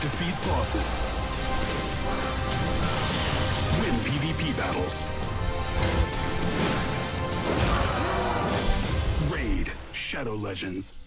Defeat bosses. Win PvP battles. Raid Shadow Legends.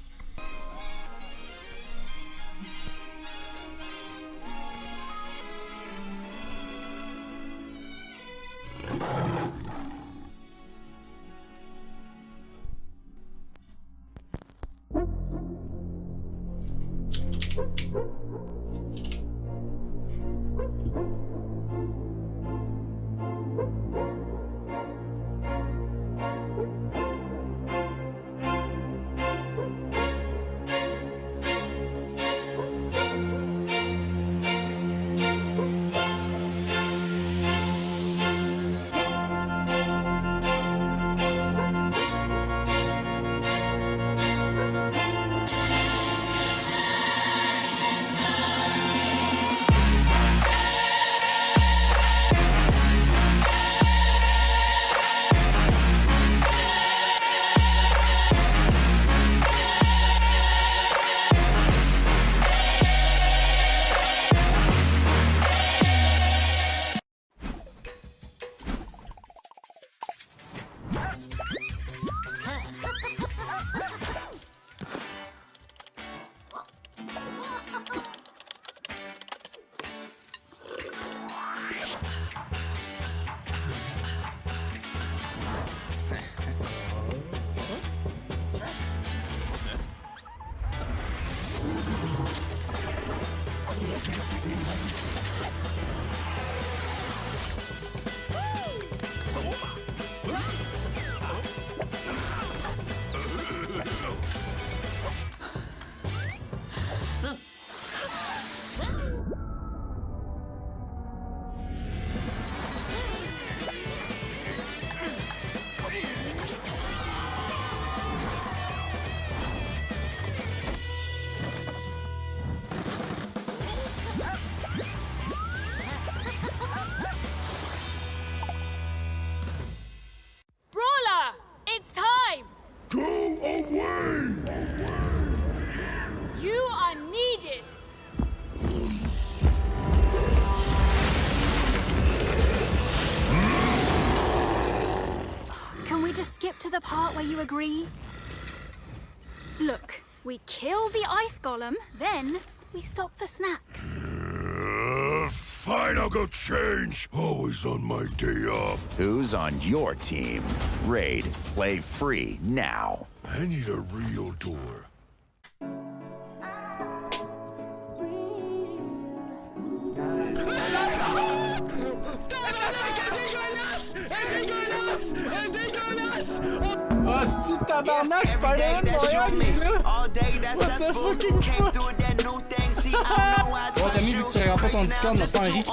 Skip to the part where you agree? Look, we kill the ice golem, then we stop for snacks. Fine, I'll go change. Always on my day off. Who's on your team? Raid. Play free now. I need a real door. Oh, c'est tabarnak, c'est pas là, Montréal, là! What the fucking fuck? Oh, Camille, vu que tu regardes pas ton Discord, on va faire un riz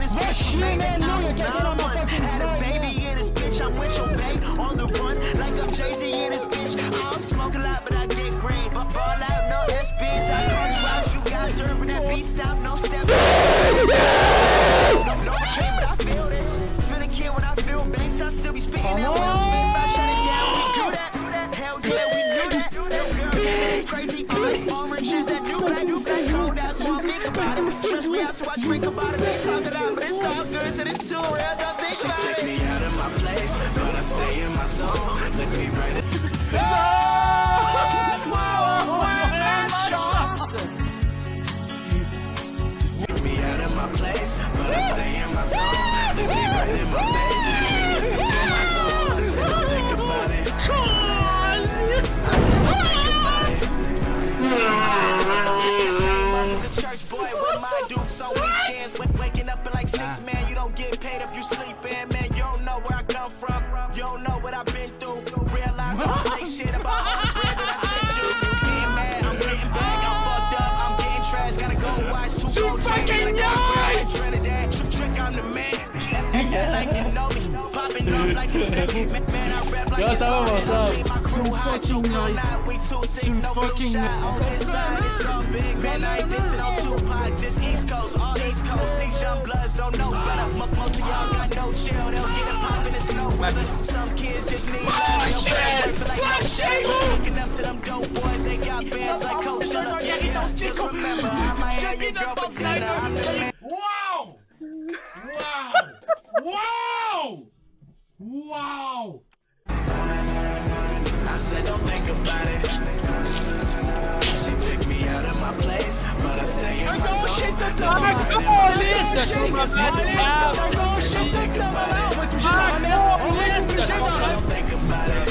Va chier, man! Non, y'a quelqu'un dans ma fucking vlog! Waking up at like 6, man, you don't get paid if you sleeping, man. You don't know where I come from, you don't know what I've been through. Realize I don't say shit about all the bread that I sent you. Getting mad, I'm sitting back, I'm fucked up, I'm getting trash, gotta go watch 2 fucking nice! Trick, I'm the man, act like you know me, popping up like a second, man, I rap like ça va, mon sang. fucking nice. Fucking nice. Man, I ain't dissing on Tupac, just East Coast, all East Coast. These young bloods don't know better. Most of y'all got no chill, they'll get a Some kids just need love. Looking up to them dope boys, they got bands like Coachella. Just remember, I might have your girl for dinner. I'm the man. Wow! I said don't think about it. She took me out of my place, but I stay in my zone. Don't think about it.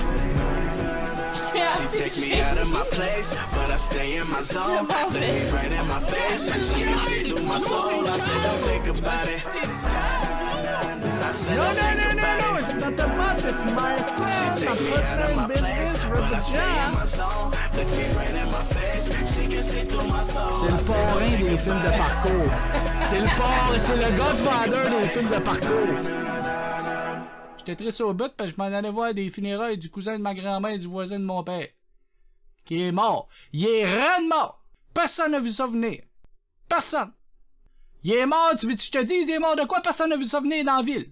She took me out of my place, but I stay in my zone. Look me right in my face, she can see through my soul. I said don't think about it. I said don't think about it. It's not about it's my friend. I'm putting in business for the job. C'est le parrain des films de parcours. C'est le Godfather des films de parcours. J'étais triste au bout parce que je m'en allais voir des funérailles du cousin de ma grand-mère et du voisin de mon père. Qui est mort. Il est reine mort. Personne n'a vu ça venir. Personne. Il est mort, tu veux que je te dise, il est mort de quoi? Personne n'a vu ça venir dans la ville.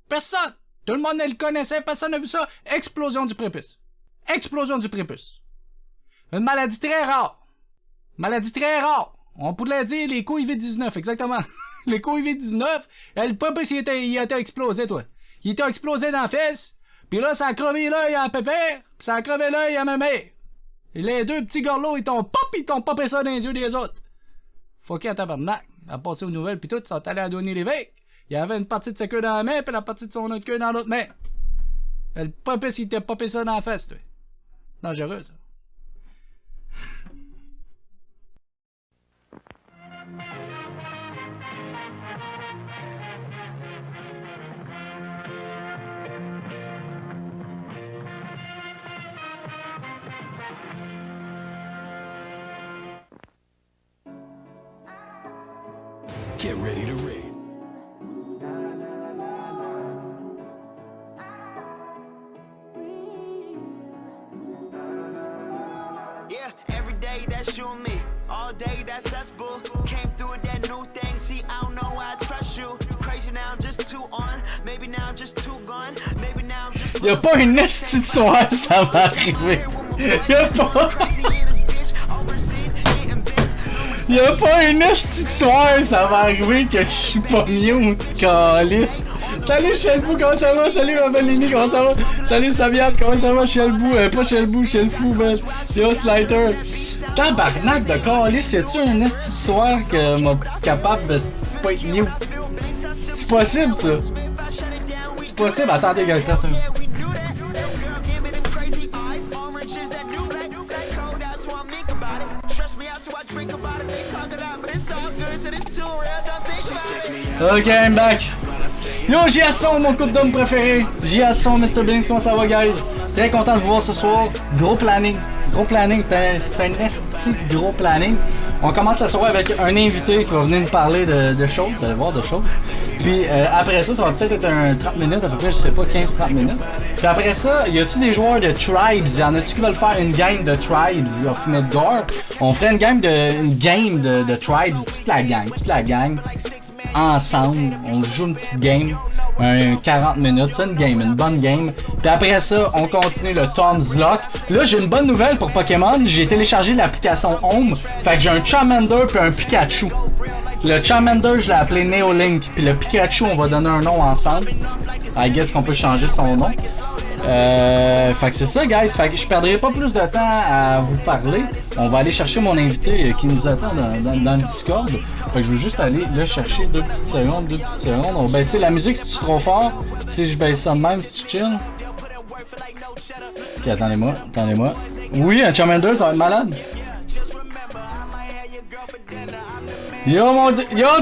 Personne. Tout le monde le connaissait, personne n'a vu ça. Explosion du prépuce. Explosion du prépuce. Une maladie très rare. Maladie très rare. On pourrait dire les COVID-19, exactement. Les COVID-19, le prépuce, il a été explosé, toi. Il était explosé dans la fesse, pis là, ça a crevé l'œil à Pépère, pis ça a crevé l'œil à ma mère. Et les deux petits gorlots, ils t'ont popé ça dans les yeux des autres. Fucké à tabarnak. À passer aux nouvelles pis tout, ils sont allés à donner l'évêque. Il y avait une partie de sa queue dans la main, pis la partie de son autre queue dans l'autre main. Le prépuce, il t'a popé ça dans la fesse, toi. Dangereux, ça. Get ready to raid. Yeah, every day that's you and me. All day that's us, boo. Came through with that new thing. See, I don't know why I trust you. Crazy now, I'm just too on. Maybe now I'm just too gone. Maybe now I'm just. Y'a pas une esti de soir, ça va arriver. Y'a pas. Y'a pas une esti de soir, ça va arriver que je suis pas mieux de calice. Salut Shelbou, comment ça va? Salut ma belle Lini, comment ça va? Salut Sabias, comment ça va? Shelbou, pas Shelbou, Shelfou, man. Yo Slider. Tabarnak de calice, y'a-tu un esti de soir que m'a capable de pas être mieux? C'est possible ça? C'est possible? Attendez, guys, là, ça. Ok, I'm back. Yo, J.A.S.O, mon coup de dôme préféré. J.A.S.O, Mr. Beans, comment ça va, guys? Très content de vous voir ce soir. Gros planning. Gros planning, c'est un esti gros planning. On commence la soirée avec un invité qui va venir nous parler de choses, vous allez voir de choses. Puis après ça va peut-être être un 30 minutes à peu près, je sais pas, 15-30 minutes. Puis après ça, y a-tu des joueurs de Tribes? Y en a-tu qui veulent faire une game de Tribes of Midgard? On ferait une game de Tribes, toute la gang, ensemble. On joue une petite game. 40 minutes, c'est une bonne game. Puis après ça, on continue le Tom's Lock. Là, j'ai une bonne nouvelle pour Pokémon. J'ai téléchargé l'application Home. Fait que j'ai un Charmander puis un Pikachu. Le Charmander, je l'ai appelé Neolink. Puis le Pikachu, on va donner un nom ensemble. I guess qu'on peut changer son nom. Fait que c'est ça, guys. Fait que je perdrai pas plus de temps à vous parler. On va aller chercher mon invité qui nous attend dans le Discord. Fait que je veux juste aller le chercher 2 petites secondes. On va baisser la musique si tu es trop fort. Si je baisse ça de même, si tu chill. Ok, attendez-moi. Oui, un Charmander, ça va être malade. Yo,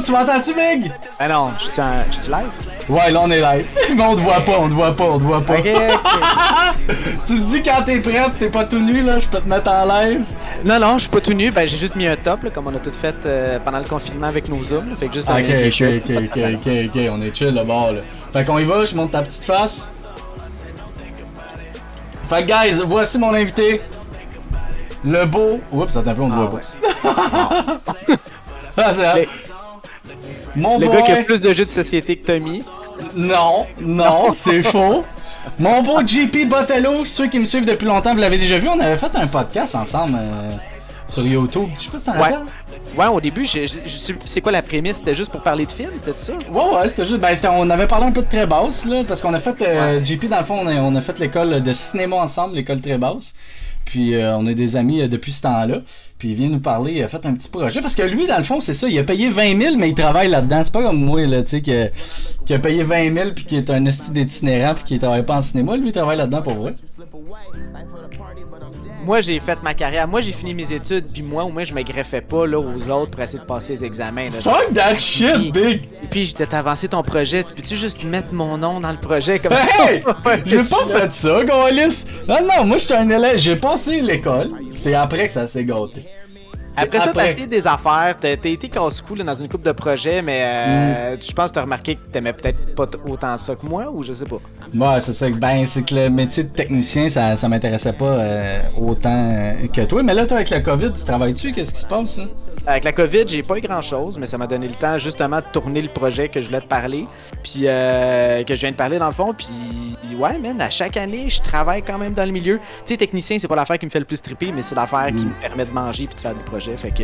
tu m'entends-tu, Big? Ben non, je suis live? Ouais, là on est live. Mais on te voit pas. Ok. Tu me dis quand t'es prête, t'es pas tout nu là, je peux te mettre en live. Non, je suis pas tout nu, ben j'ai juste mis un top là, comme on a tout fait pendant le confinement avec nos zooms, là, fait que juste un Ok, on est chill là-bas là. Fait qu'on y va, je monte ta petite face. Fait que guys, voici mon invité. Le beau. Oups, attends un peu, on te voit pas. Le gars qui a plus de jeux de société que Tommy. Non, c'est faux. Mon beau JP Botello, ceux qui me suivent depuis longtemps, vous l'avez déjà vu, on avait fait un podcast ensemble sur YouTube. Je sais pas si t'en rappelles. Ouais, au début, c'est quoi la prémisse? C'était juste pour parler de films, c'était ça? Ouais, c'était juste. On avait parlé un peu de Très Basse, là, parce qu'on a fait. JP, dans le fond, on a fait l'école de cinéma ensemble, l'école Très Basse. Puis on est des amis depuis ce temps-là. Puis il vient nous parler, il a fait un petit projet. Parce que lui, dans le fond, c'est ça, il a payé 20 000, mais il travaille là-dedans. C'est pas comme moi, là, tu sais, qui a payé 20 000 puis qui est un esti d'itinérant puis qui travaille pas en cinéma. Lui, il travaille là-dedans pour vrai. Moi, j'ai fait ma carrière. Moi, j'ai fini mes études, puis moi, au moins, je me greffais pas là, aux autres pour essayer de passer les examens. Là. Fuck that shit, big! Et puis, t'as avancé ton projet. Tu peux-tu juste mettre mon nom dans le projet comme ça? Hey! J'ai pas fait ça, Gaulis! Non, moi, j'étais un élève. J'ai passé l'école. C'est après que ça s'est gâté. Après ça, t'as essayé des affaires, t'as été casse-cou dans une couple de projets, mais je pense que t'as remarqué que t'aimais peut-être pas autant ça que moi, ou je sais pas. Ouais, c'est ça. C'est que le métier de technicien, ça m'intéressait pas autant que toi. Mais là, toi, avec la COVID, tu travailles-tu? Qu'est-ce qui se passe, là? Avec la COVID, j'ai pas eu grand-chose, mais ça m'a donné le temps justement de tourner le projet que je voulais te parler, puis que je viens de parler dans le fond, puis ouais, man, à chaque année, je travaille quand même dans le milieu. Tu sais, technicien, c'est pas l'affaire qui me fait le plus triper, mais c'est l'affaire qui me permet de manger puis de faire des projets. Fait que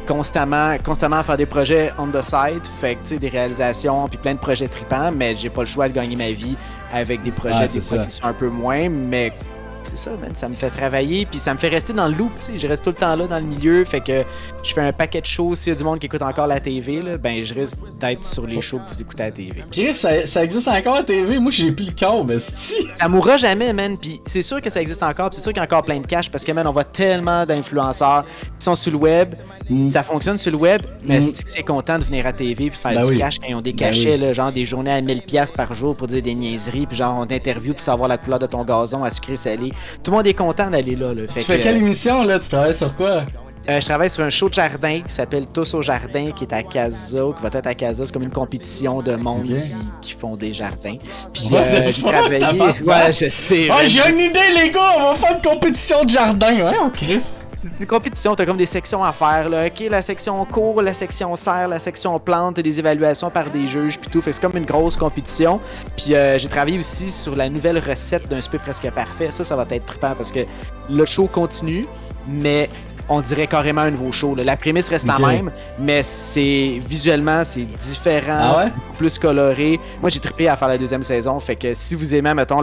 constamment faire des projets on the side, fait que tu sais, des réalisations puis plein de projets tripants, mais j'ai pas le choix de gagner ma vie avec des projets qui sont un peu moins, mais c'est ça, man, ça me fait travailler puis ça me fait rester dans le loop, tu sais, je reste tout le temps là dans le milieu, fait que je fais un paquet de shows. S'il y a du monde qui écoute encore la TV, là, ben je risque d'être sur les shows que vous écoutez à la TV. Chris, ça existe encore à la TV? Moi, j'ai plus le câble, esti. Ça mourra jamais, man, puis c'est sûr que ça existe encore, pis c'est sûr qu'il y a encore plein de cash, parce que, man, on voit tellement d'influenceurs qui sont sur le web, ça fonctionne sur le web, mais c'est content de venir à la TV puis faire du cash quand ils ont des cachets, là, genre des journées à 1000$ par jour pour dire des niaiseries, puis genre on t'interviewe pour savoir la couleur de ton gazon à sucré salé. Tout le monde est content d'aller là. Tu fais quelle émission, là? Tu travailles sur quoi? Je travaille sur un show de jardin qui s'appelle Tous au jardin, qui est à Casa, qui va être à Casa. C'est comme une compétition de monde qui font des jardins. Puis j'ai travaillé... Ouais, je sais. Ah, j'ai une idée, les gars! On va faire une compétition de jardin. Ouais, on crisse. C'est une compétition, t'as comme des sections à faire, là. OK, la section cours, la section serre, la section plante, des évaluations par des juges, puis tout. Fait que c'est comme une grosse compétition. Puis j'ai travaillé aussi sur la nouvelle recette d'un souper presque parfait. Ça va être trippant parce que le show continue, mais on dirait carrément un nouveau show, là. La prémisse reste la même, mais visuellement, c'est différent, c'est plus coloré. Moi, j'ai trippé à faire la deuxième saison, fait que si vous aimez, mettons,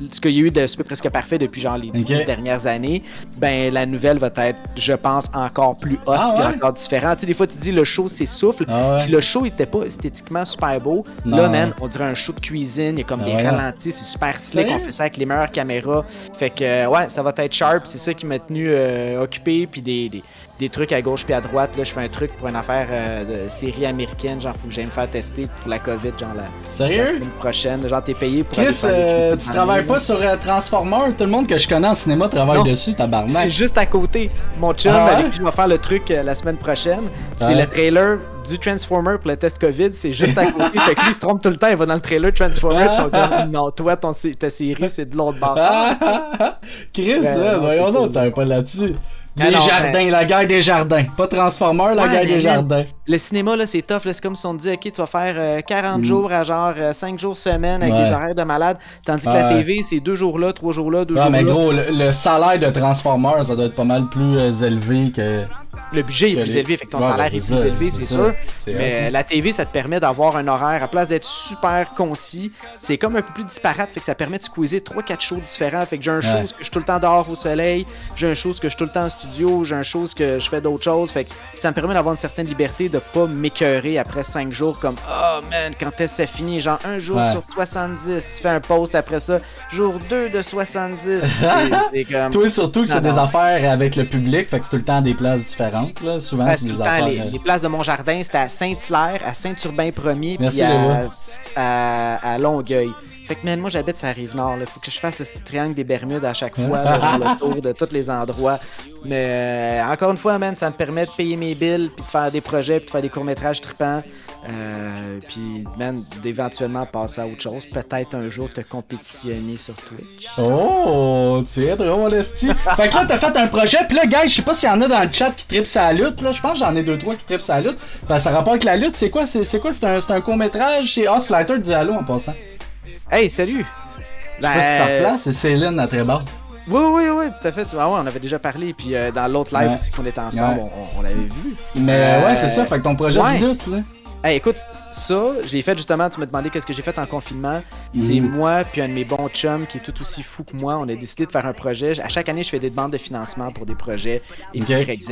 ce qu'il y a eu de Super Presque Parfait depuis genre les 10 dernières années, ben la nouvelle va être, je pense, encore plus hot, puis encore différent. Tu sais, des fois, tu dis le show s'essouffle, puis le show était pas esthétiquement super beau. Non. Là, man, on dirait un show de cuisine, il y a comme des ralentis, c'est super slick, on fait ça avec les meilleures caméras. Fait que, ouais, ça va être sharp, c'est ça qui m'a tenu occupé. Puis des trucs à gauche puis à droite. Là, je fais un truc pour une affaire de série américaine. Genre, faut que j'aille me faire tester pour la COVID, genre la semaine prochaine. Genre, t'es payé pour... Chris, tu travailles pas sur Transformers? Tout le monde que je connais en cinéma travaille dessus, tabarnak. C'est juste à côté. Mon chum avec qui je vais faire le truc la semaine prochaine, c'est le trailer du Transformer pour le test COVID. C'est juste à côté. Fait que lui, il se trompe tout le temps. Il va dans le trailer Transformer. Ils sont comme, non, toi, ta série, c'est de l'autre bord. Chris, voyons donc, t'es pas là-dessus. Les jardins, la guerre des jardins. Pas Transformers, la guerre des jardins. Le cinéma, là, c'est tough. Là, c'est comme si on te dit, OK, tu vas faire 40 jours à genre 5 jours semaine avec des horaires de malade. Tandis que la TV, c'est 2 jours là, 3 jours là, 2 jours là. Mais gros, le salaire de Transformers, ça doit être pas mal plus élevé que... Le budget est plus élevé, fait que ton salaire est plus élevé, c'est sûr. Mais la TV, ça te permet d'avoir un horaire, à place d'être super concis, c'est comme un peu plus disparate, fait que ça permet de squeezer 3-4 shows différents. Fait que j'ai un show que je suis tout le temps dehors au soleil, j'ai un show que je suis tout le temps en studio, j'ai un show que je fais d'autres choses. Fait que ça me permet d'avoir une certaine liberté de pas m'écœurer après 5 jours comme « Oh man, quand est-ce que ça finit? » Genre un jour sur 70, tu fais un post après ça, jour 2 de 70. C'est comme... Toi surtout que c'est des affaires avec le public, fait que c'est tout le temps des places différentes. Là, souvent, c'est des affaires... les places de mon jardin, c'était à Saint-Hilaire, à Saint-Urbain-Premier, puis à Longueuil. Fait que, man, moi, j'habite sur la Rive-Nord. Faut que je fasse ce petit triangle des Bermudes à chaque fois, là, genre le tour de tous les endroits. Mais encore une fois, man, ça me permet de payer mes bills, puis de faire des projets, puis de faire des courts-métrages trippants. Puis, man, d'éventuellement passer à autre chose. Peut-être un jour te compétitionner sur Twitch. Oh, tu es drôle, esti. Fait que là, t'as fait un projet, pis là, guys, je sais pas s'il y en a dans le chat qui trippent sa lutte, là. Je pense que j'en ai 2-3 qui trippent sa lutte. Ben, ça rapport avec la lutte, c'est quoi? C'est un court-métrage? C'est Slater dit allô en passant. Hey, salut! Je sais pas si t'en replaces, c'est Céline à très basse. Oui, tout à fait. Ah ouais, on avait déjà parlé, puis dans l'autre live aussi qu'on était ensemble, on l'avait vu. Mais ouais, c'est ça, fait que ton projet de lutte, là. Hey, écoute, ça, je l'ai fait justement, tu m'as demandé qu'est-ce que j'ai fait en confinement. C'est moi puis un de mes bons chums qui est tout aussi fou que moi, on a décidé de faire un projet. À chaque année, je fais des demandes de financement pour des projets X, Y, Z.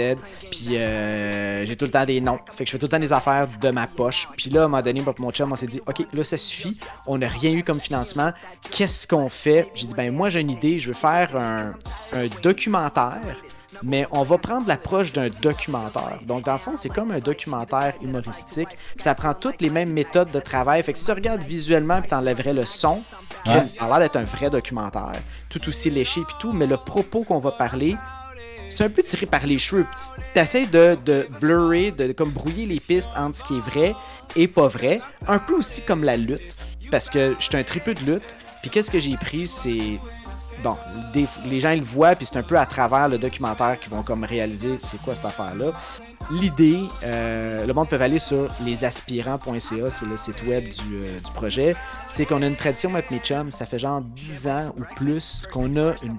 Puis j'ai tout le temps des noms. Fait que je fais tout le temps des affaires de ma poche. Puis là, à un moment donné, moi et mon chum, on s'est dit, OK, là, ça suffit. On n'a rien eu comme financement. Qu'est-ce qu'on fait? J'ai dit, ben moi, j'ai une idée. Je veux faire un documentaire. Mais on va prendre l'approche d'un documentaire. Donc, dans le fond, c'est comme un documentaire humoristique. Ça prend toutes les mêmes méthodes de travail. Fait que si tu regardes visuellement et t'enlèverais le son, ça a l'air d'être un vrai documentaire. Tout aussi léché puis tout, mais le propos qu'on va parler, c'est un peu tiré par les cheveux. T'essaies de blurrer, de comme brouiller les pistes entre ce qui est vrai et pas vrai. Un peu aussi comme la lutte. Parce que je suis un tripeux de lutte. Puis qu'est-ce que j'ai pris, c'est... Bon, les gens ils le voient, puis c'est un peu à travers le documentaire qu'ils vont comme réaliser c'est quoi cette affaire-là. L'idée, le monde peut aller sur lesaspirants.ca, c'est le site web du projet. C'est qu'on a une tradition avec mes chums, ça fait genre 10 ans ou plus qu'on a une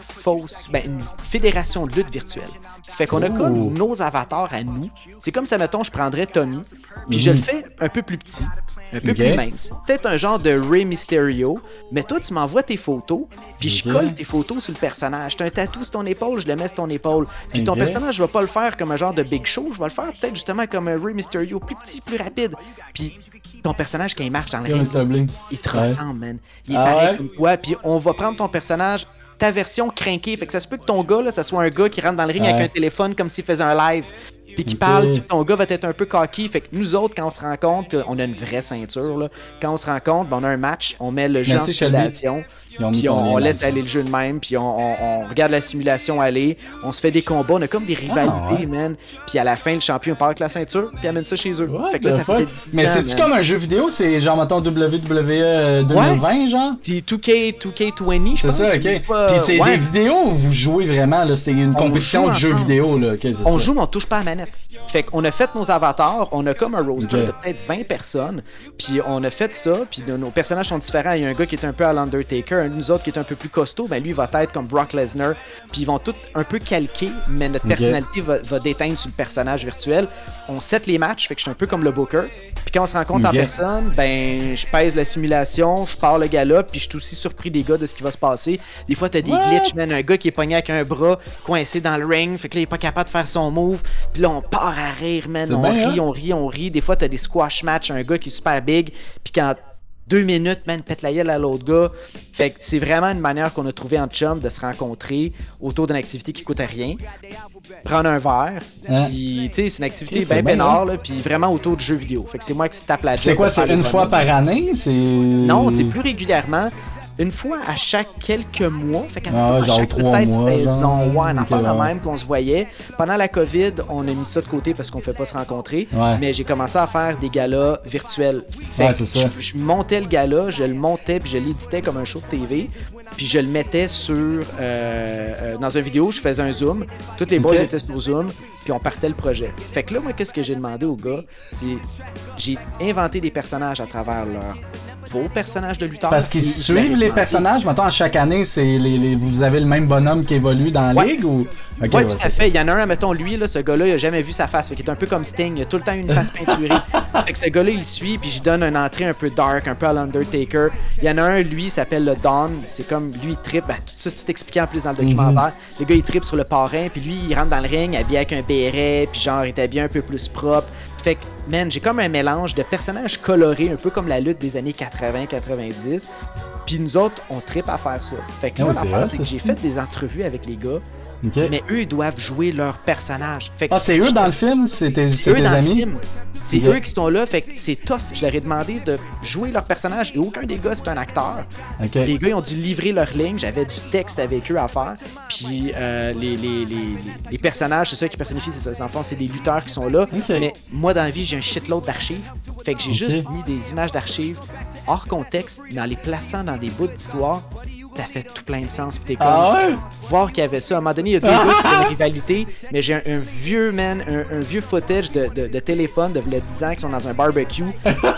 fédération de lutte virtuelle. Fait qu'on a comme nos avatars à nous. C'est comme ça, mettons, je prendrais Tommy, puis je le fais un peu plus petit, un peu plus mince. Peut-être un genre de Rey Mysterio, mais toi, tu m'envoies tes photos, puis je colle tes photos sur le personnage. T'as un tatou sur ton épaule, je le mets sur ton épaule. Puis ton personnage, je vais pas le faire comme un genre de Big Show, je vais le faire peut-être justement comme un Rey Mysterio, plus petit, plus rapide. Puis ton personnage, quand il marche dans le ring, il te ressemble, man. Il est pareil comme toi, puis on va prendre ton personnage, ta version craquée. Fait que ça se peut que ton gars, là, ça soit un gars qui rentre dans le ring avec un téléphone comme s'il faisait un live, puis qui parle, puis ton gars va être un peu cocky. Fait que nous autres, quand on se rencontre, on a une vraie ceinture, là. Quand on se rencontre, on a un match, on met le jeu en simulation, puis on laisse aller le jeu de même, puis on regarde la simulation aller, on se fait des combats, on a comme des rivalités, man. Puis à la fin, le champion part avec la ceinture, puis amène ça chez eux. Fait que là, ça fait 10 Mais ans, c'est-tu comme un jeu vidéo? C'est genre, mettons, WWE 2020, genre? C'est 2K20, je pense. C'est ça, ok. Puis c'est des vidéos où vous jouez vraiment, là? C'est une compétition de jeux vidéo, là? Okay, on joue, mais on touche pas à la manette. Fait qu'on a fait nos avatars, on a comme un roster de peut-être 20 personnes, puis on a fait ça, puis nos personnages sont différents. Il y a un gars qui est un peu à l'Undertaker, un de nous autres qui est un peu plus costaud, ben lui il va être comme Brock Lesnar, puis ils vont tous un peu calquer, mais notre personnalité va déteindre sur le personnage virtuel. On set les matchs, fait que je suis un peu comme le booker, puis quand on se rencontre en personne, ben je pèse la simulation, je pars le gala, puis je suis aussi surpris des gars de ce qui va se passer. Des fois t'as des glitches, man, un gars qui est pogné avec un bras coincé dans le ring, fait que là il est pas capable de faire son move, puis là on part à rire, man, on rit. Des fois t'as des squash match, un gars qui est super big, puis quand 2 minutes, man, pète la gueule à l'autre gars. Fait que c'est vraiment une manière qu'on a trouvé en chum de se rencontrer autour d'une activité qui coûte rien. Prendre un verre, puis tu sais, c'est une activité bien peinard, là, puis vraiment autour du jeu vidéo. Fait que c'est moi qui se tape la tête. C'est quoi, c'est une fois par année? Non, c'est plus régulièrement. Une fois à chaque quelques mois, fait qu'à chaque peut-être saison, un enfant quand même qu'on se voyait. Pendant la COVID, on a mis ça de côté parce qu'on ne pouvait pas se rencontrer, mais j'ai commencé à faire des galas virtuels. Fait que je montais le gala, je le montais puis je l'éditais comme un show de TV, puis je le mettais sur dans une vidéo, je faisais un zoom, toutes les boys étaient sur Zoom, puis on partait le projet. Fait que là, moi, qu'est-ce que j'ai demandé aux gars? J'ai inventé des personnages à travers leur beaux personnages de lutteurs. Parce qu'ils suivent les personnages, mettons, à chaque année, c'est vous avez le même bonhomme qui évolue dans la ligue ou... Okay, tout à fait. Il y en a un, mettons, lui, là, ce gars-là, il a jamais vu sa face. Fait qu'il est un peu comme Sting. Il a tout le temps une face peinturée. Fait que ce gars-là, il suit, puis j'y donne une entrée un peu dark, un peu à l'Undertaker. Il y en a un, lui, il s'appelle le Don. C'est comme, lui, il trippe. Ben, tout ça, c'est tout expliqué en plus dans le documentaire. Le gars, il trippe sur le parrain, puis lui, il rentre dans le ring habillé avec un béret, puis genre, il est habillé un peu plus propre. Fait que, man, j'ai comme un mélange de personnages colorés, un peu comme la lutte des années 80-90. Puis nous autres, on trippe à faire ça. Fait que là, l'affaire, c'est que j'ai fait des entrevues avec les gars. Ok. mais eux, ils doivent jouer leur personnage. Fait que Ah, c'est eux dans le film? C'est tes eux dans amis? le film. C'est Ok. eux qui sont là, fait que c'est tough. Je leur ai demandé de jouer leur personnage et aucun des gars, c'est un acteur. Ok. Les gars, ils ont dû livrer leur ligne. J'avais du texte avec eux à faire. Puis les personnages, c'est ça qui personnifie, c'est ça. Dans le fond, c'est des lutteurs qui sont là. Ok. Mais moi, dans la vie, j'ai un shitload d'archives. Fait que j'ai Ok. juste mis des images d'archives hors contexte, mais en les plaçant dans des bouts d'histoire. Ça fait tout plein de sens. Puis t'es comme, Ah ouais? voir qu'il y avait ça. À un moment donné, il y a deux gars qui ont une rivalité, mais j'ai un vieux un vieux footage de téléphone de v'là 10 ans qui sont dans un barbecue,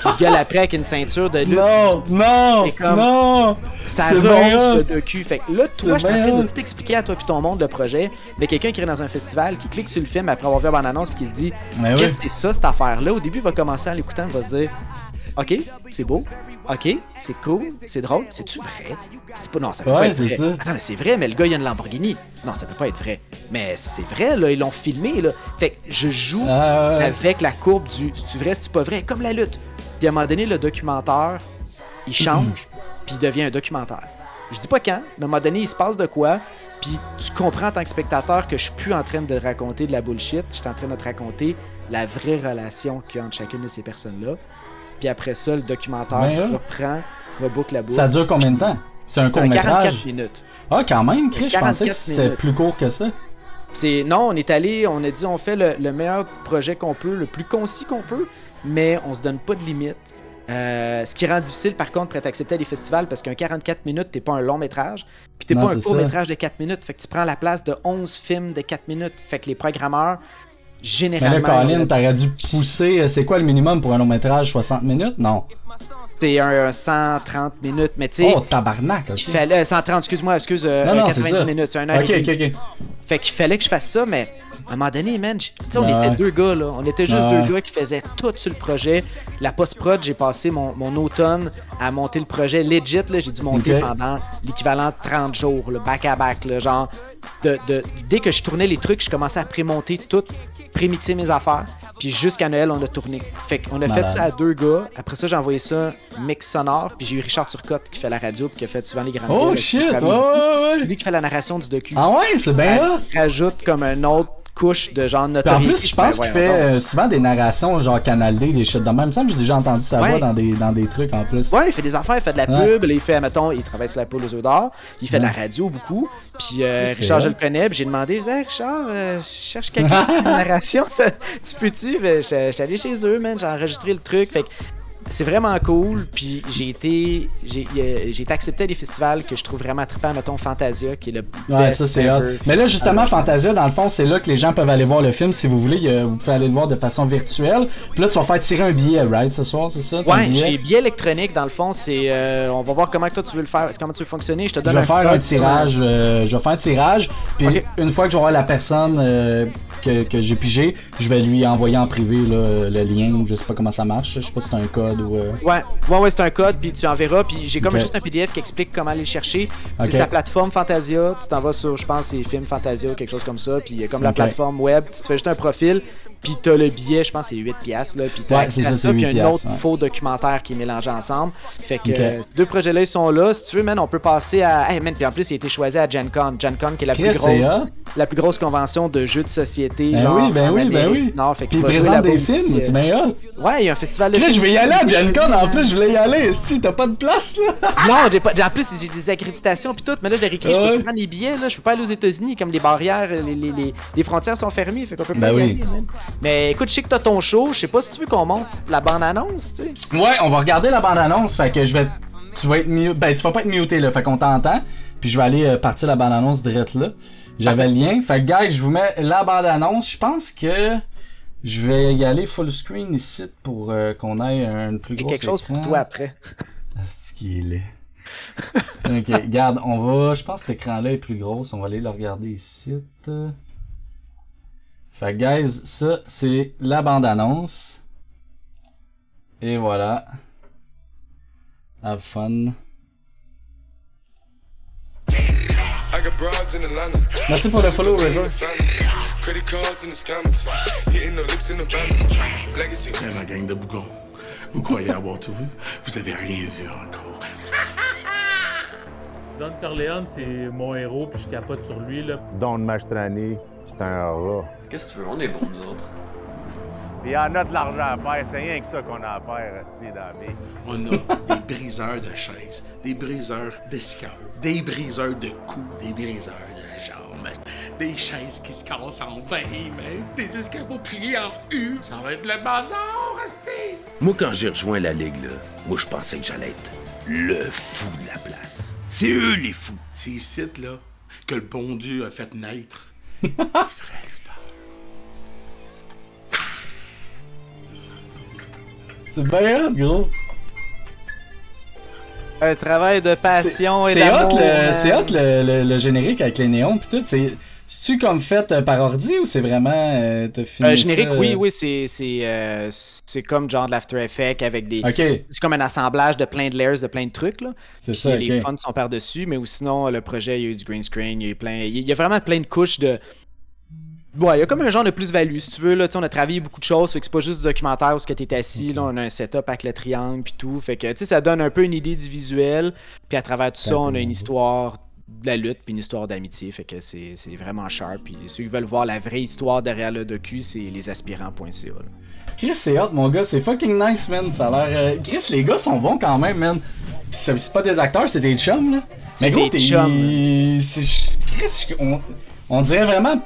qui se gueule après avec une ceinture de lutte. Non, non, C'est comme- non! Ça C'est rose bien le hot. docu. Fait que là, toi, C'est je suis en bien train de hot. tout expliquer à toi puis ton monde le projet, mais quelqu'un qui est dans un festival, qui clique sur le film après avoir vu la bande-annonce puis qui se dit Mais qu'est-ce oui. que c'est ça cette affaire-là? Au début, il va commencer en l'écoutant, il va se dire OK, c'est beau. OK, c'est cool, c'est drôle. C'est-tu vrai? C'est pas, non, ça peut Ouais, pas être c'est vrai. ça. Attends, mais c'est vrai, mais le gars, il a une Lamborghini. Non, ça peut pas être vrai. Mais c'est vrai, là, ils l'ont filmé, là. Fait que je joue Ah, ouais. avec la courbe du c'est-tu vrai, c'est-tu pas vrai, comme la lutte. Puis à un moment donné, le documentaire, il change, puis il devient un documentaire. Je dis pas quand, mais à un moment donné, il se passe de quoi, puis tu comprends en tant que spectateur que je suis plus en train de raconter de la bullshit, je suis en train de te raconter la vraie relation qu'il y a entre chacune de ces personnes-là. Puis après ça, le documentaire Ben, reprend, reboucle la boucle. Ça dure combien de temps? C'est un C'est un 44 court-métrage? minutes. Ah, quand même, Chris, je pensais que 44 c'était minutes. plus court que ça. Non, on est allé, on a dit on fait le meilleur projet qu'on peut, le plus concis qu'on peut, mais on se donne pas de limite. Ce qui rend difficile par contre pour être accepté à des festivals parce qu'un 44 minutes, t'es pas un long métrage, puis t'es Non, pas un c'est court ça. métrage de 4 minutes, fait que tu prends la place de 11 films de 4 minutes, fait que les programmeurs, Mais généralement... là, Colin, t'aurais dû pousser. C'est quoi le minimum pour un long-métrage? 60 minutes? Non. C'est un 130 minutes, mais tu sais... Oh, tabarnak, ok. il fallait 130, excuse-moi, Non, non, c'est 90 ça. minutes, c'est un heure Ok, et ok, demie. ok. Fait qu'il fallait que je fasse ça, mais à un moment donné, man, tu sais, on Ouais. était deux gars, là. On était juste Ouais. deux gars qui faisaient tout sur le projet. La post-prod, j'ai passé mon automne à monter le projet legit, là. J'ai dû monter Ok. pendant l'équivalent de 30 jours, là, back à back, là. Genre, dès que je tournais les trucs, je commençais à pré-monter tout, pré-mixer mes affaires. Puis jusqu'à Noël, on a tourné. Fait qu'on a Malade. fait ça à deux gars. Après ça, j'ai envoyé ça mix sonore. Puis j'ai eu Richard Turcotte qui fait la radio, puis qui a fait souvent les grandes Oh gueules, shit, avec ouais, Camille. ouais, C'est ouais. lui qui fait la narration du docu. Ah ouais, c'est bien là. Ça rajoute comme une autre couche de genre Puis en notoriété. plus, je pense qu'il fait souvent des narrations genre Canal D, des shit de même. Il me semble que j'ai déjà entendu sa Ouais. voix dans des trucs en plus. Ouais, il fait des affaires, il fait de la Ouais. pub, là, il fait, mettons, il travaille sur la poule aux œufs d'or, il fait de la radio beaucoup. Puis C'est Richard, je vrai. le connais, puis j'ai demandé, je disais, hey, Richard, je cherche quelqu'un pour une narration, tu peux-tu? J'étais allé chez eux, man, j'ai enregistré le truc. Fait que c'est vraiment cool, puis j'ai été accepté à des festivals que je trouve vraiment trippant, mettons Fantasia, qui est le Ouais, best ça c'est hot. ever Mais là, festival. justement, Fantasia, dans le fond, c'est là que les gens peuvent aller voir le film si vous voulez. Vous pouvez aller le voir de façon virtuelle. Puis là, tu vas faire tirer un billet, right, ce soir, c'est ça? ton Ouais, billet? j'ai billet électronique, dans le fond, c'est... on va voir comment que toi tu veux le faire, comment tu veux fonctionner, je te Je donne vais faire un code, tirage. Je vais faire un tirage. Puis Ok. une fois que je vais voir la personne que j'ai pigé, je vais lui envoyer en privé là, le lien ou je sais pas comment ça marche. Je sais pas si c'est un code ou. Ouais, c'est un code, puis tu enverras, puis j'ai comme Ok. juste un PDF qui explique comment aller le chercher. Ok. C'est sa plateforme Fantasia, tu t'en vas sur, je pense, c'est Film Fantasia ou quelque chose comme ça, puis comme la Ok. plateforme web, tu te fais juste un profil, puis t'as le billet, je pense c'est 8 piastres, là, puis t'as Ouais, accès c'est à ça, c'est puis il y a 8 un autre piastres, ouais. faux documentaire qui est mélangé ensemble. Fait que Ok. ces deux projets-là, ils sont là. Si tu veux, man, on peut passer à... Hey, man, puis en plus, il a été choisi à Gen Con. Gen Con, qui est Chris, c'est hot. la plus grosse convention de jeux de société, Ben genre oui, ben en oui, ben Amérique oui. du Nord. Fait Puis qu'il il va jouer présente là-bas des aussi, films, c'est bien hot. Ouais, il y a un festival de Là, je films vais y aller à Gen Con, en jeudi, plus, je voulais y aller. Si, t'as pas de place, là. Non, j'ai pas. En plus, j'ai des accréditations puis tout, mais là, je leur ai écrit, je peux Ouais. pas prendre les billets, là, je peux pas aller aux États-Unis, comme les barrières, les frontières sont fermées, fait qu'on peut pas Ben y oui. aller, man. Mais écoute, je sais que t'as ton show, je sais pas si tu veux qu'on monte la bande-annonce, tu sais. Ouais, on va regarder la bande-annonce, fait que je vais... Tu vas être tu vas pas être muté, là, fait qu'on t'entend. Puis je vais aller partir la bande-annonce direct là. J'avais le lien. Fait que, guys, je vous mets la bande-annonce. Je pense que je vais y aller full screen ici pour qu'on ait un plus J'ai gros quelque chose pour toi après. C'est qui est laid. Ok, regarde, on va... Je pense que cet écran-là est plus gros. On va aller le regarder ici. Fait que, guys, ça, c'est la bande-annonce. Et voilà. Have fun. I got broads in Atlanta. Merci pour le follow, River. Credit cards in the scammers. Hitting the licks in the van. Legacy. C'est la gang de bougons. Vous croyez avoir tout vu? Vous avez rien vu encore. Don Corleone, c'est mon héros, puis je capote sur lui, là. Don Mastrani, c'est un rat. Qu'est-ce que tu veux? On est bons, nous autres. Il y en a de l'argent à faire, c'est rien que ça qu'on a à faire, esti, dans la vie. On a des briseurs de chaises, des briseurs d'escabeaux, des briseurs de coups, des briseurs de jambes, des chaises qui se cassent en 20, des escabeaux pliés en U. Ça va être le bazar, esti! Moi, quand j'ai rejoint la Ligue, là, moi, je pensais que j'allais être le fou de la place. C'est eux, les fous. C'est ici, là, que le bon Dieu a fait naître les frères lutteurs. C'est bien hot, gros. Un travail de passion et C'est d'amour. hot, le générique avec les néons pis tout. C'est-tu comme fait par ordi ou c'est vraiment t'as fini générique, ça, oui, c'est comme genre de l'After Effects avec des... Ok. C'est comme un assemblage de plein de layers, de plein de trucs, là. C'est Puis ça, les ok. fonts sont par-dessus, mais ou sinon, le projet, il y a eu du green screen, il y a eu il y a vraiment plein de couches de... Ouais, il y a comme un genre de plus-value, si tu veux, là, tu sais, on a travaillé beaucoup de choses, fait que c'est pas juste du documentaire où ce que t'es assis, là, on a un setup avec le triangle puis tout, fait que, tu sais, ça donne un peu une idée du visuel, puis à travers tout ça, on a une histoire de la lutte puis une histoire d'amitié, fait que c'est vraiment sharp, puis ceux qui veulent voir la vraie histoire derrière le docu, c'est lesaspirants.ca, là. Chris, c'est hot, mon gars, c'est fucking nice, man. Ça a l'air. Chris, les gars sont bons quand même, man. Pis c'est pas des acteurs, c'est des chums, là. C'est Mais gros, des t'es. chums. Chris, on dirait vraiment.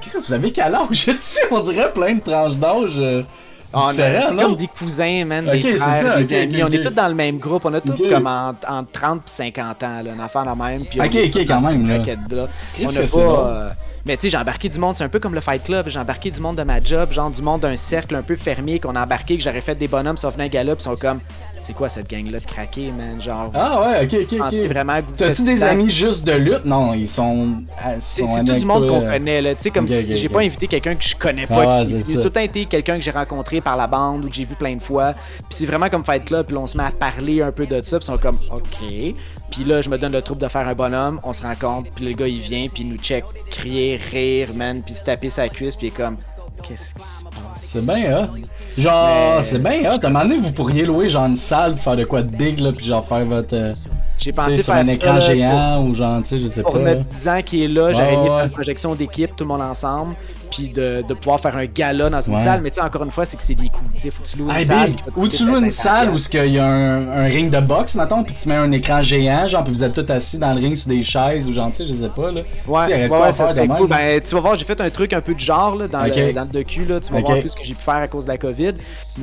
Chris, vous avez quel âge? On dirait plein de tranches d'âge différents, c'est non? comme des cousins, man, Ok, des frères, c'est ça, des ok, amis. ok, On est ok. tous dans le même groupe. On a tous Ok. comme entre 30 et 50 ans, là, une affaire de même. Puis on Ok, est ok, tous quand dans cette même, là. braquette-là. Chris, On que a c'est drôle. pas... Mais tu sais, j'ai embarqué du monde, c'est un peu comme le Fight Club. J'ai embarqué du monde de ma job, genre du monde d'un cercle un peu fermé qu'on a embarqué, que j'aurais fait des bonhommes, sauf un gars là, pis sont comme... C'est quoi cette gang-là de craqués, man? Genre... Ah ouais, ok, ok, pensez ok. vraiment... T'as-tu des amis juste de lutte? Non, ils sont. C'est tout du monde qu'on connaît, là. Tu sais, comme Ok, si ok, j'ai ok. pas invité quelqu'un que je connais Ah pas. ouais, Qui c'est est ça. tout le temps été quelqu'un que j'ai rencontré par la bande ou que j'ai vu plein de fois. Puis c'est vraiment comme Fight Club, puis là, on se met à parler un peu de ça, puis ils sont comme, OK. Puis là, je me donne le trouble de faire un bonhomme, on se rencontre, puis le gars, il vient, puis il nous check, crier, rire, man, puis se taper sa cuisse, puis il est comme, qu'est-ce qui se passe? C'est bien, hein? Genre, Mais- c'est bien, hein? À un moment donné, vous pourriez louer genre une salle pour faire de quoi de big, là, puis genre faire votre. J'ai Tu pensé sais, sur faire un ça, écran là, géant ou genre, tu sais, je sais pour pas. notre 10 ans qui est là, j'aurais Ouais, aimé ouais. faire une projection d'équipe, tout le monde ensemble, puis de pouvoir faire un gala dans une Ouais. salle. Mais tu sais, encore une fois, c'est que c'est des coûts. Tu sais, faut que tu loues une Hey, salle. big! qui va te Ou coûter tu loues une 50$. salle où il y a un ring de boxe, mettons, puis tu mets un écran géant, genre, puis vous êtes tous assis dans le ring sur des chaises ou genre, tu sais, je sais pas, là. Ouais, Tu sais, il y aurait de ouais, quoi ouais, faire ça de serait même. cool. Ben, tu vas voir, j'ai fait un truc un peu de genre là, dans, Ok. dans le docu. Là, tu vas Ok. voir un peu ce que j'ai pu faire à cause de la COVID.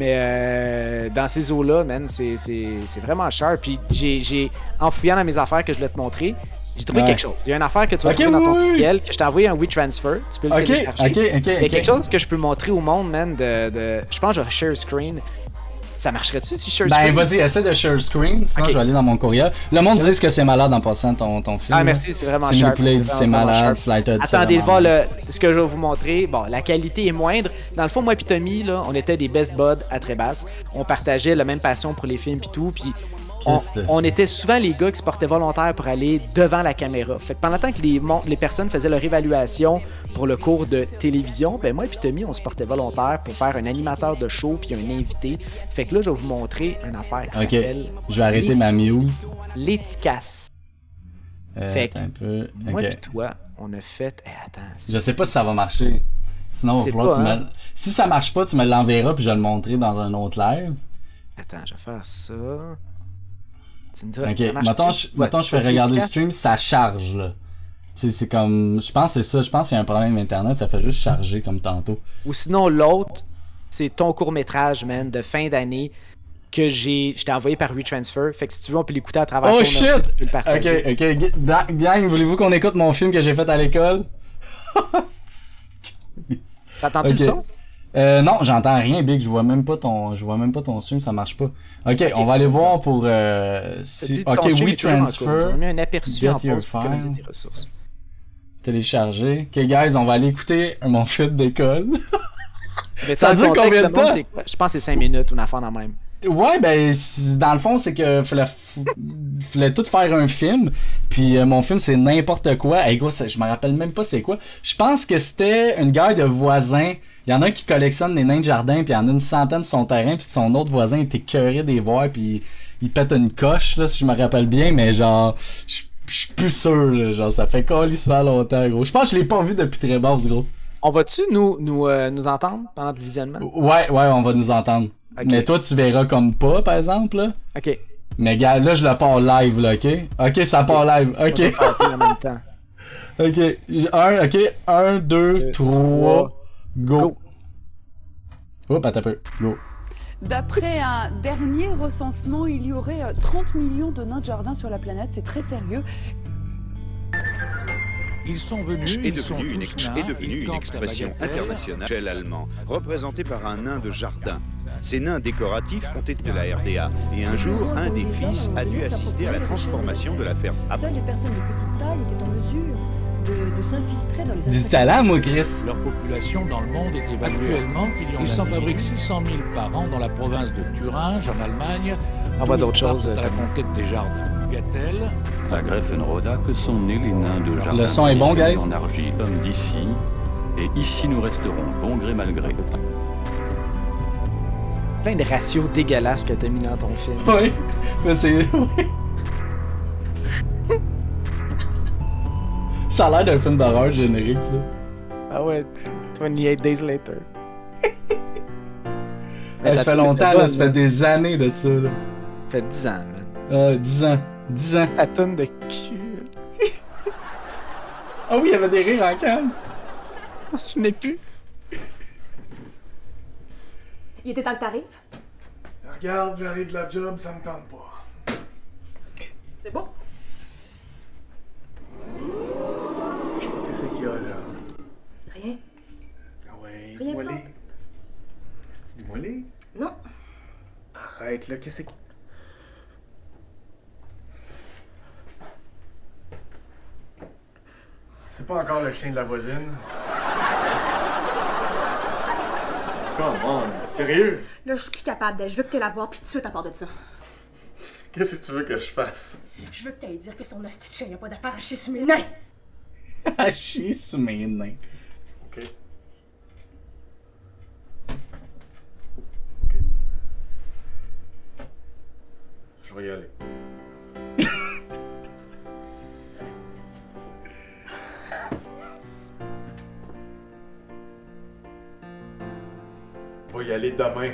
Mais dans ces eaux-là, man, c'est vraiment cher. Puis en fouillant dans mes affaires que je voulais te montrer, j'ai trouvé Ouais. quelque chose. Il y a une affaire que tu vas Ok, trouver dans ton oui, oui. courriel, que je t'ai envoyé un WeTransfer. Tu peux le Ok, télécharger. ok, ok. Il y a ok. quelque chose que je peux montrer au monde, man, je pense que je vais share screen. Ça marcherait-tu si je share Ben, screen? vas-y, essaie de share screen, sinon Ok. je vais aller dans mon courriel. Le monde dit que c'est malade en passant ton film. Ah, là. merci, c'est vraiment Simili sharp. Poulet dit c'est vraiment malade, sharp. Slighted, c'est Attendez de vraiment voir nice. ce que je vais vous montrer. Bon, la qualité est moindre. Dans le fond, moi et Tommy, là, on était des best buds à très basse. On partageait la même passion pour les films et tout. Puis on était souvent les gars qui se portaient volontaires pour aller devant la caméra. Fait que pendant le temps que les personnes faisaient leur évaluation pour le cours de télévision, ben moi et Tommy, on se portait volontaire pour faire un animateur de show puis un invité. Fait que là, je vais vous montrer une affaire qui Ok, s'appelle je vais arrêter ma muse. L'éticasse. Fait que Attends un peu. moi Ok. et toi, on a fait... attends. Je sais pas si ça va marcher. Sinon, C'est il va falloir pas, que tu hein? si ça marche pas, tu me l'enverras puis je vais le montrer dans un autre live. Attends, je vais faire ça. Tu me diras, Ok, ça marche mettons je fais regarder le stream, ça charge là. Tu sais, c'est comme. Je pense que c'est ça. Je pense qu'il y a un problème internet, ça fait juste charger comme tantôt. Ou sinon, l'autre, c'est ton court-métrage, man, de fin d'année que je t'ai envoyé par WeTransfer. Fait que si tu veux, on peut l'écouter à travers Oh ton shit! ordi, tu peux le partager. Ok. Gang, voulez-vous qu'on écoute mon film que j'ai fait à l'école? T'entends-tu le son? Non, j'entends rien, Big. Je vois même pas ton stream, ça marche pas. Ok, on va aller voir pour. Dis ton Ok, stream est toujours en cours. WeTransfer. J'ai mis un aperçu Get en your pause pour file. économiser tes ressources. Télécharger. Ok, guys, on va aller écouter mon film d'école. Mais Ça dans le dure contexte, combien de le monde, temps? c'est quoi? Je pense que c'est 5 minutes ou une affaire dans le même. Ouais, ben, dans le fond, c'est que fallait tout faire un film. Puis mon film, c'est n'importe quoi. Hey, gros, je me rappelle même pas c'est quoi. Je pense que c'était une guerre de voisins. Il y en a un qui collectionne des nains de jardin, puis il y en a une centaine sur son terrain, puis son autre voisin était écœuré des voir, puis il pète une coche, là, si je me rappelle bien, mais genre, je suis plus sûr, là, genre, ça fait calissement longtemps, gros. Je pense que je l'ai pas vu depuis très basse, gros. On va-tu nous entendre pendant le visionnement? Ouais, on va nous entendre. Okay. Mais toi, tu verras comme pas, par exemple, là. Ok. Mais gars, là, je le pars live, là, ok? Ok, ça part live, ok. On va faire en même temps. Ok, 1, 2, 3, go. Hop, attends un peu, go. D'après un dernier recensement, il y aurait 30 millions de nains de jardin sur la planète, c'est très sérieux. Ils sont venus, est devenue une expression internationale chez l'allemand, représentée par un nain de jardin. Ces nains décoratifs ont été de la RDA, et un jour, un des fils a dû assister à la transformation de la ferme. Seules les personnes de petite taille étaient en mesure de s'infiltrer dans les... Dis talent, moi, Chris. Leur population dans le monde est évaluée. Actuellement, ils s'en fabriquent 600 000 par an dans la province de Thuringe, en Allemagne. On voit d'autres choses. À la conquête des jardins. Gatelle. À Greffenroda que sont nés les nains de jardin. Le son est bon, guys. En argile, comme d'ici. Et ici, nous resterons, bon gré mal gré. Plein de ratios dégueulasses que t'as mis dans ton film. Oui, mais c'est... Ça a l'air d'un film d'horreur générique, ça. Ah ouais, 28 Days Later. Ça fait longtemps, là, ça fait des années de ça, là. Ça fait 10 ans, man. 10 ans. 10 ans. La tonne de cul. Ah oui, il y avait des rires en calme. Je m'en souvenais plus. Il était temps que t'arrives? Regarde, j'arrive de la job, ça me tente pas. C'est beau. Qu'est-ce qu'il y a là? Rien. Ah ouais, Rien dis-moi pas. les. Dis-moi les. Non. Arrête là, qu'est-ce que. C'est pas encore le chien de la voisine. Come on, sérieux? Là, je suis plus capable. Je veux que tu la voir, puis tout de suite à part de ça. Qu'est-ce que tu veux que je fasse? Je veux que tu ailles dire que son hostie de chien n'a pas d'affaire à chier sur mes nains. À chier sur mes nains. Ok. Je vais y aller. Je vais y aller demain.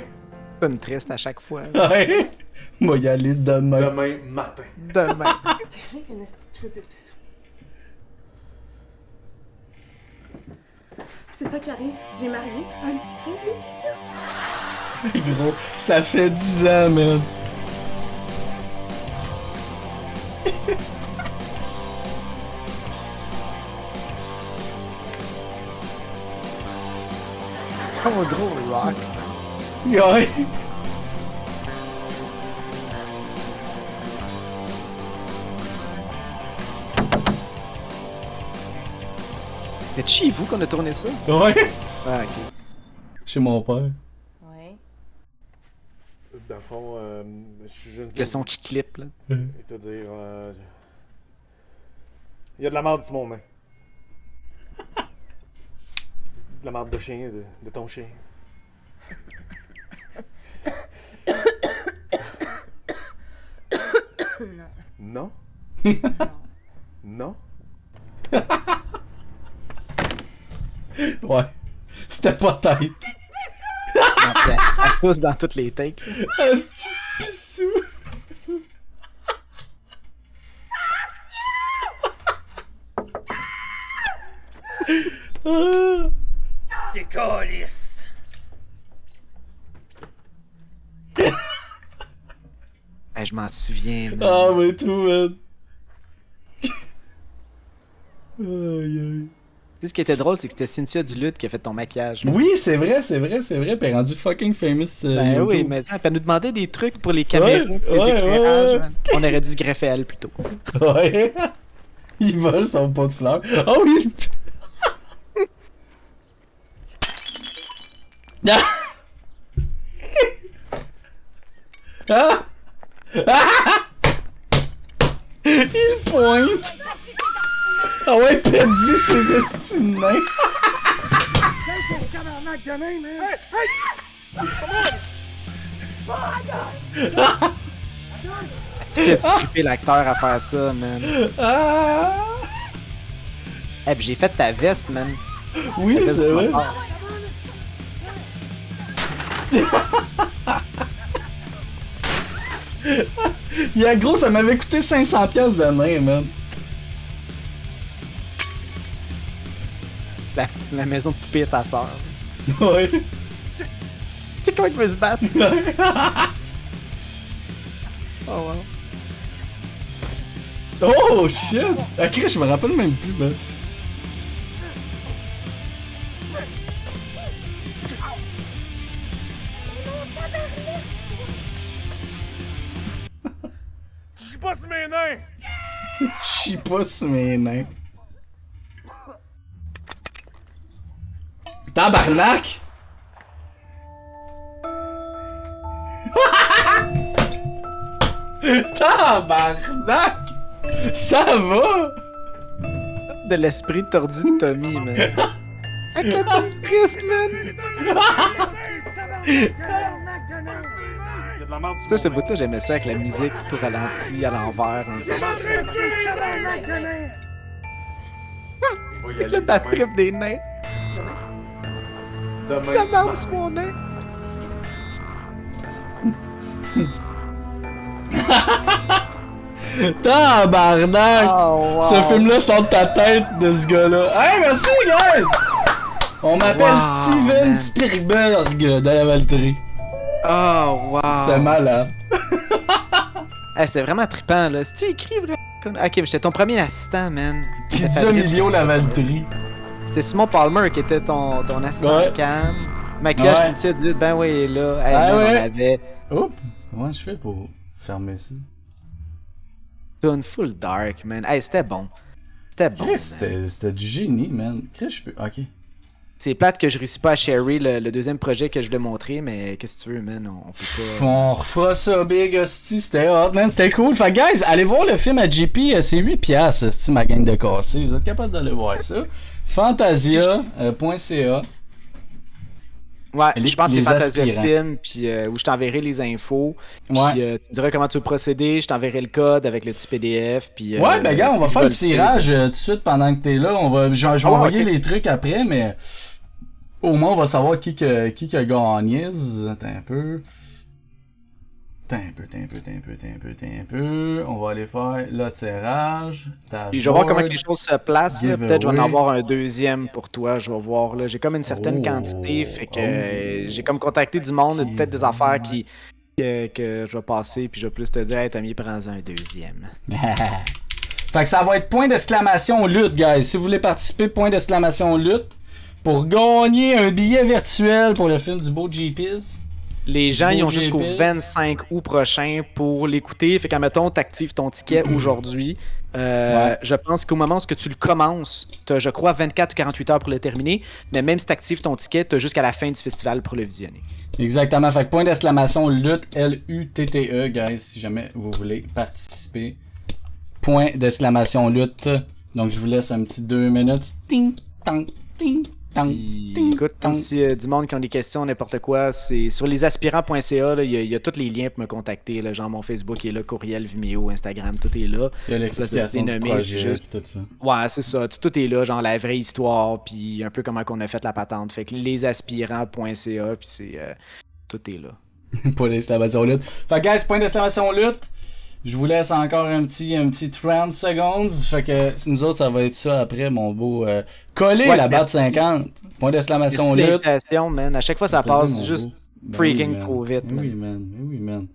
C'est une triste à chaque fois. Ouais. Moi, y aller demain. Demain matin. Demain. T'es rien qu'une hostie de chose de bisou. C'est ça qui arrive. J'ai marié un petit prince de bisou. Gros, ça fait 10 ans, man. Comme un gros rock. Ouais. C'est chez vous qu'on a tourné ça? Ouais. Ah, ok. Chez mon père. Ouais. Dans le fond, je suis juste. Le son qui clip, là. Et te dire. Il y a de la merde sur mon main. De la merde de chien, de ton chien. Non. Non? Ouais. C'était pas tête. Elle pousse dans toutes les takes. Un petit pissou. Des câlisses. Je m'en souviens. Man. Ah, mais tout, man. Aïe, aïe. Tu sais, ce qui était drôle, c'est que c'était Cynthia Duluth qui a fait ton maquillage. Man. Oui, c'est vrai. Puis elle est rendue fucking famous. Ben YouTube. oui, mais ça, elle nous demandait des trucs pour les caméras, pour les ouais, éclairages. ouais. Man. On aurait dû se greffer à elle plutôt. Ouais. Ils volent son pot de fleurs. Oh oui! Ah! Ah! Ah! Il pointe! Ah ouais, Pedzi, ses estis de nains! C'est que tu trippé l'acteur à faire ça, man. Eh, pis j'ai fait ta veste, man. Oui, c'est vrai. Yeah, gros, ça m'avait coûté 500$ de main, man. La maison de poupée à ta soeur. Ouais. Tu sais comment il peut se battre? Oh, wow. Oh, shit! Ah, Chris, je me rappelle même plus, man. Je suis pas sur mes nains! Tu chies pas sur mes nains. Tabarnak! Tabarnak! Ça va? De l'esprit tordu de Tommy, man. Avec la tête triste, man! Ça, ce bout-là, j'aimais ça avec la musique tout ralenti, à l'envers. Hein. Avec le bad trip des nains. La merde sur mon nain. Tabarnak! Oh, wow. Ce film-là sort de ta tête de ce gars-là. Hey, merci, guys! On m'appelle Steven Spielberg de la Valtteri. Oh, wow! C'était malade. Hey, c'était vraiment trippant, là. Si tu écris vraiment... Ok, mais j'étais ton premier assistant, man. Pizza Emilio la Valtteri. C'était Simon Palmer qui était ton assistant cam. Maquillage, tu sais, Dieu, ben oui, il est là. Hey, man, on avait... Oups! Comment je fais pour fermer ça? Tune full dark, man. Hey, c'était bon. C'était bon, Chris, c'était du génie, man. Chris, je peux... Ok. C'est plate que je réussis pas à sharer le deuxième projet que je voulais montrer, mais qu'est-ce que tu veux, man? On peut pas... On refera ça, Big Hostie. C'était hot, man. C'était cool. Fait guys, allez voir le film à JP. C'est 8$, Hostie, ma gang de cassés. Vous êtes capable d'aller voir ça. Fantasia.ca. Ouais, je pense que c'est Fantasia Film, puis où je t'enverrai les infos. Puis tu me diras comment tu veux procéder, je t'enverrai le code avec le petit PDF. Puis, ouais, ben gars, on va faire le tirage tout de suite pendant que t'es là. Je vais envoyer les trucs après, mais au moins on va savoir qui a gagné. Attends un peu. On va aller faire le tirage. Puis je vais voir comment les choses se placent. Peut-être je vais en avoir un deuxième pour toi. Je vais voir. Là. J'ai comme une certaine quantité. Fait que j'ai comme contacté du monde. Peut-être des affaires que je vais passer. Puis je vais plus te dire, hey, Tommy, prends-en un deuxième. Fait que ça va être point d'exclamation lutte, guys. Si vous voulez participer, point d'exclamation lutte. Pour gagner un billet virtuel pour le film du beau JP's. Les gens, ils ont jusqu'au 25 août prochain pour l'écouter. Fait qu'admettons, t'actives ton ticket aujourd'hui. Je pense qu'au moment où tu le commences, t'as, je crois, 24 ou 48 heures pour le terminer. Mais même si t'actives ton ticket, t'as jusqu'à la fin du festival pour le visionner. Exactement. Fait que point d'exclamation lutte, L-U-T-T-E, guys, si jamais vous voulez participer. Point d'exclamation lutte. Donc, je vous laisse un petit 2 minutes. Ting, tang, ting. Écoute, si du monde qui ont des questions, n'importe quoi, c'est sur lesaspirants.ca, il y a tous les liens pour me contacter, là, genre mon Facebook est là, courriel, Vimeo, Instagram, tout est là. Il y a l'explication du projet, tout ça. Ouais, c'est ça, tout est là, genre la vraie histoire, puis un peu comment qu'on a fait la patente. Fait que lesaspirants.ca, puis c'est tout est là. Point d'exclamation lutte. Fait que guys, point d'exclamation lutte. Je vous laisse encore un petit 30 secondes. Fait que nous autres, ça va être ça après, mon beau. Coller la batte 50. Point d'exclamation lutte. Man. À chaque fois, ça passe juste freaking trop vite. Oui, man.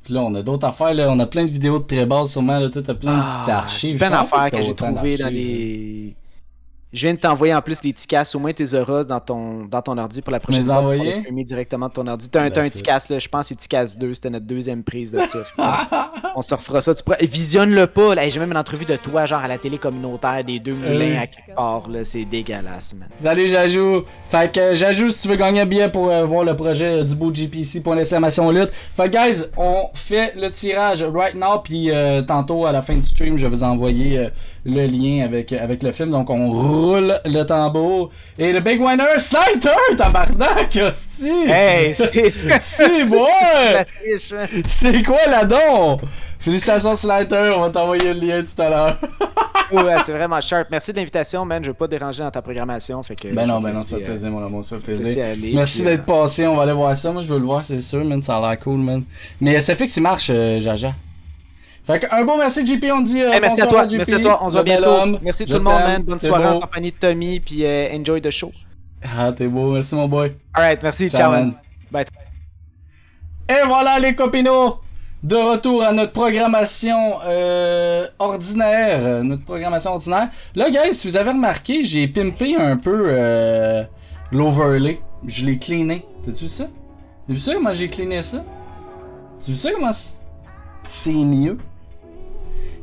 Puis là, on a d'autres affaires. Là. On a plein de vidéos de très bases, sûrement. Là, tout a plein d'archives. Plein d'affaires que j'ai trouvées dans les. Je viens de t'envoyer en plus les TICAS, au moins tes auras dans ton ordi pour la prochaine fois. Tu peux streamer directement de ton ordi. T'as un TICAS, là, je pense que c'est TICAS 2, c'était notre deuxième prise de ça. On se refera ça. Visionne-le pas. Là. J'ai même une entrevue de toi, genre à la télé communautaire des deux moulins à quelque part. Là. C'est dégueulasse, man. Salut, Jajou. Fait que Jajou, si tu veux gagner un billet pour voir le projet du beau JPC, point d'exclamation lutte. Fait que, guys, on fait le tirage right now. Puis tantôt, à la fin du stream, je vais vous envoyer le lien avec le film. Donc, on roule le tambour. Et le big winner, Slider, tabarnak, hostie! Hey, c'est bon! C'est quoi là-dedans? Félicitations Slider, on va t'envoyer le lien tout à l'heure. Ouais, c'est vraiment sharp. Merci de l'invitation, man. Je veux pas déranger dans ta programmation. Fait que Ben non, ça fait plaisir, mon amour, ça fait plaisir. Aller, merci d'être passé, on va aller voir ça. Moi, je veux le voir, c'est sûr, man. Ça a l'air cool, man. Mais ça fait que ça marche, Jaja. Fait que un bon merci, JP, on dit. Merci à toi, JP, merci à toi. On se voit bientôt. Merci tout le monde, man. Bonne soirée beau. en compagnie de Tommy, puis enjoy the show. Ah, t'es beau, merci, mon boy. Alright, merci. Ciao, man. Bye. Et voilà, les copinos! De retour à notre programmation ordinaire. Là, guys, si vous avez remarqué, j'ai pimpé un peu l'overlay. Je l'ai cleané. T'as-tu vu ça? T'as vu ça comment j'ai cleané ça? Tu vu ça comment c'est mieux?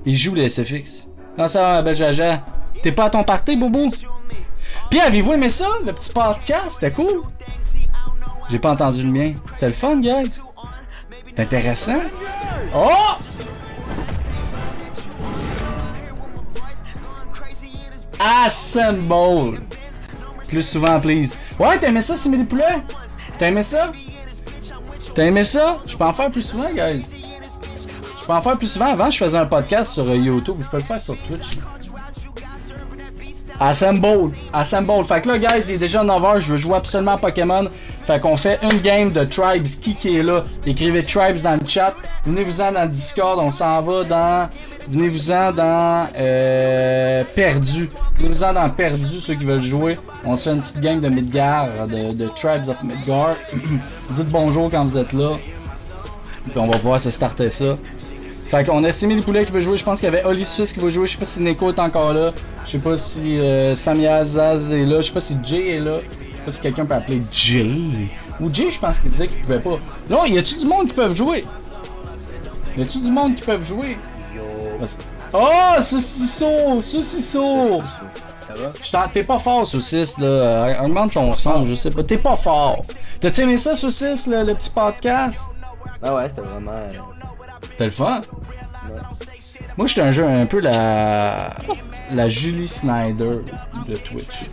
Il joue le SFX. Comment ça va, ma belle Jaja? T'es pas à ton party, Bobo? Puis avez-vous aimé ça? Le petit podcast? C'était cool? J'ai pas entendu le mien. C'était le fun, guys? C'est intéressant. Oh! Assemble! Plus souvent, please. Ouais, t'as aimé ça, Simili Poulet? T'as aimé ça? T'as aimé ça? Je peux en faire plus souvent, guys. Je peux en faire plus souvent. Avant, je faisais un podcast sur YouTube. Je peux le faire sur Twitch. Assemble! Fait que là, guys, il est déjà 9h, je veux jouer absolument à Pokémon. Fait qu'on fait une game de Tribes. Qui est là? Écrivez Tribes dans le chat. Venez-vous-en dans le Discord, on s'en va dans... Venez-vous-en dans... Perdu. Venez-vous-en dans Perdu, ceux qui veulent jouer. On se fait une petite game de Midgar, de Tribes of Midgar. Dites bonjour quand vous êtes là. Puis on va voir se starter ça. Fait qu'on a Simili Poulet qui veut jouer, je pense qu'il y avait Oli Suisse qui veut jouer, je sais pas si Neko est encore là, je sais pas si Samia Zaz est là, je sais pas si Jay est là, je sais pas si quelqu'un peut appeler Jay. Ou Jay, je pense qu'il disait qu'il pouvait pas. Non, y a-tu du monde qui peuvent jouer? Y a-tu du monde qui peuvent jouer? Oh, saucisseau! Ça va? T'es pas fort, saucisse, là. Augmente ton son, je sais pas. T'es pas fort. T'as-tu aimé ça, saucisse, le petit podcast? Ah ouais, c'était vraiment... C'était le fun? Ouais. Moi, j'étais un peu la Julie Snyder de Twitch.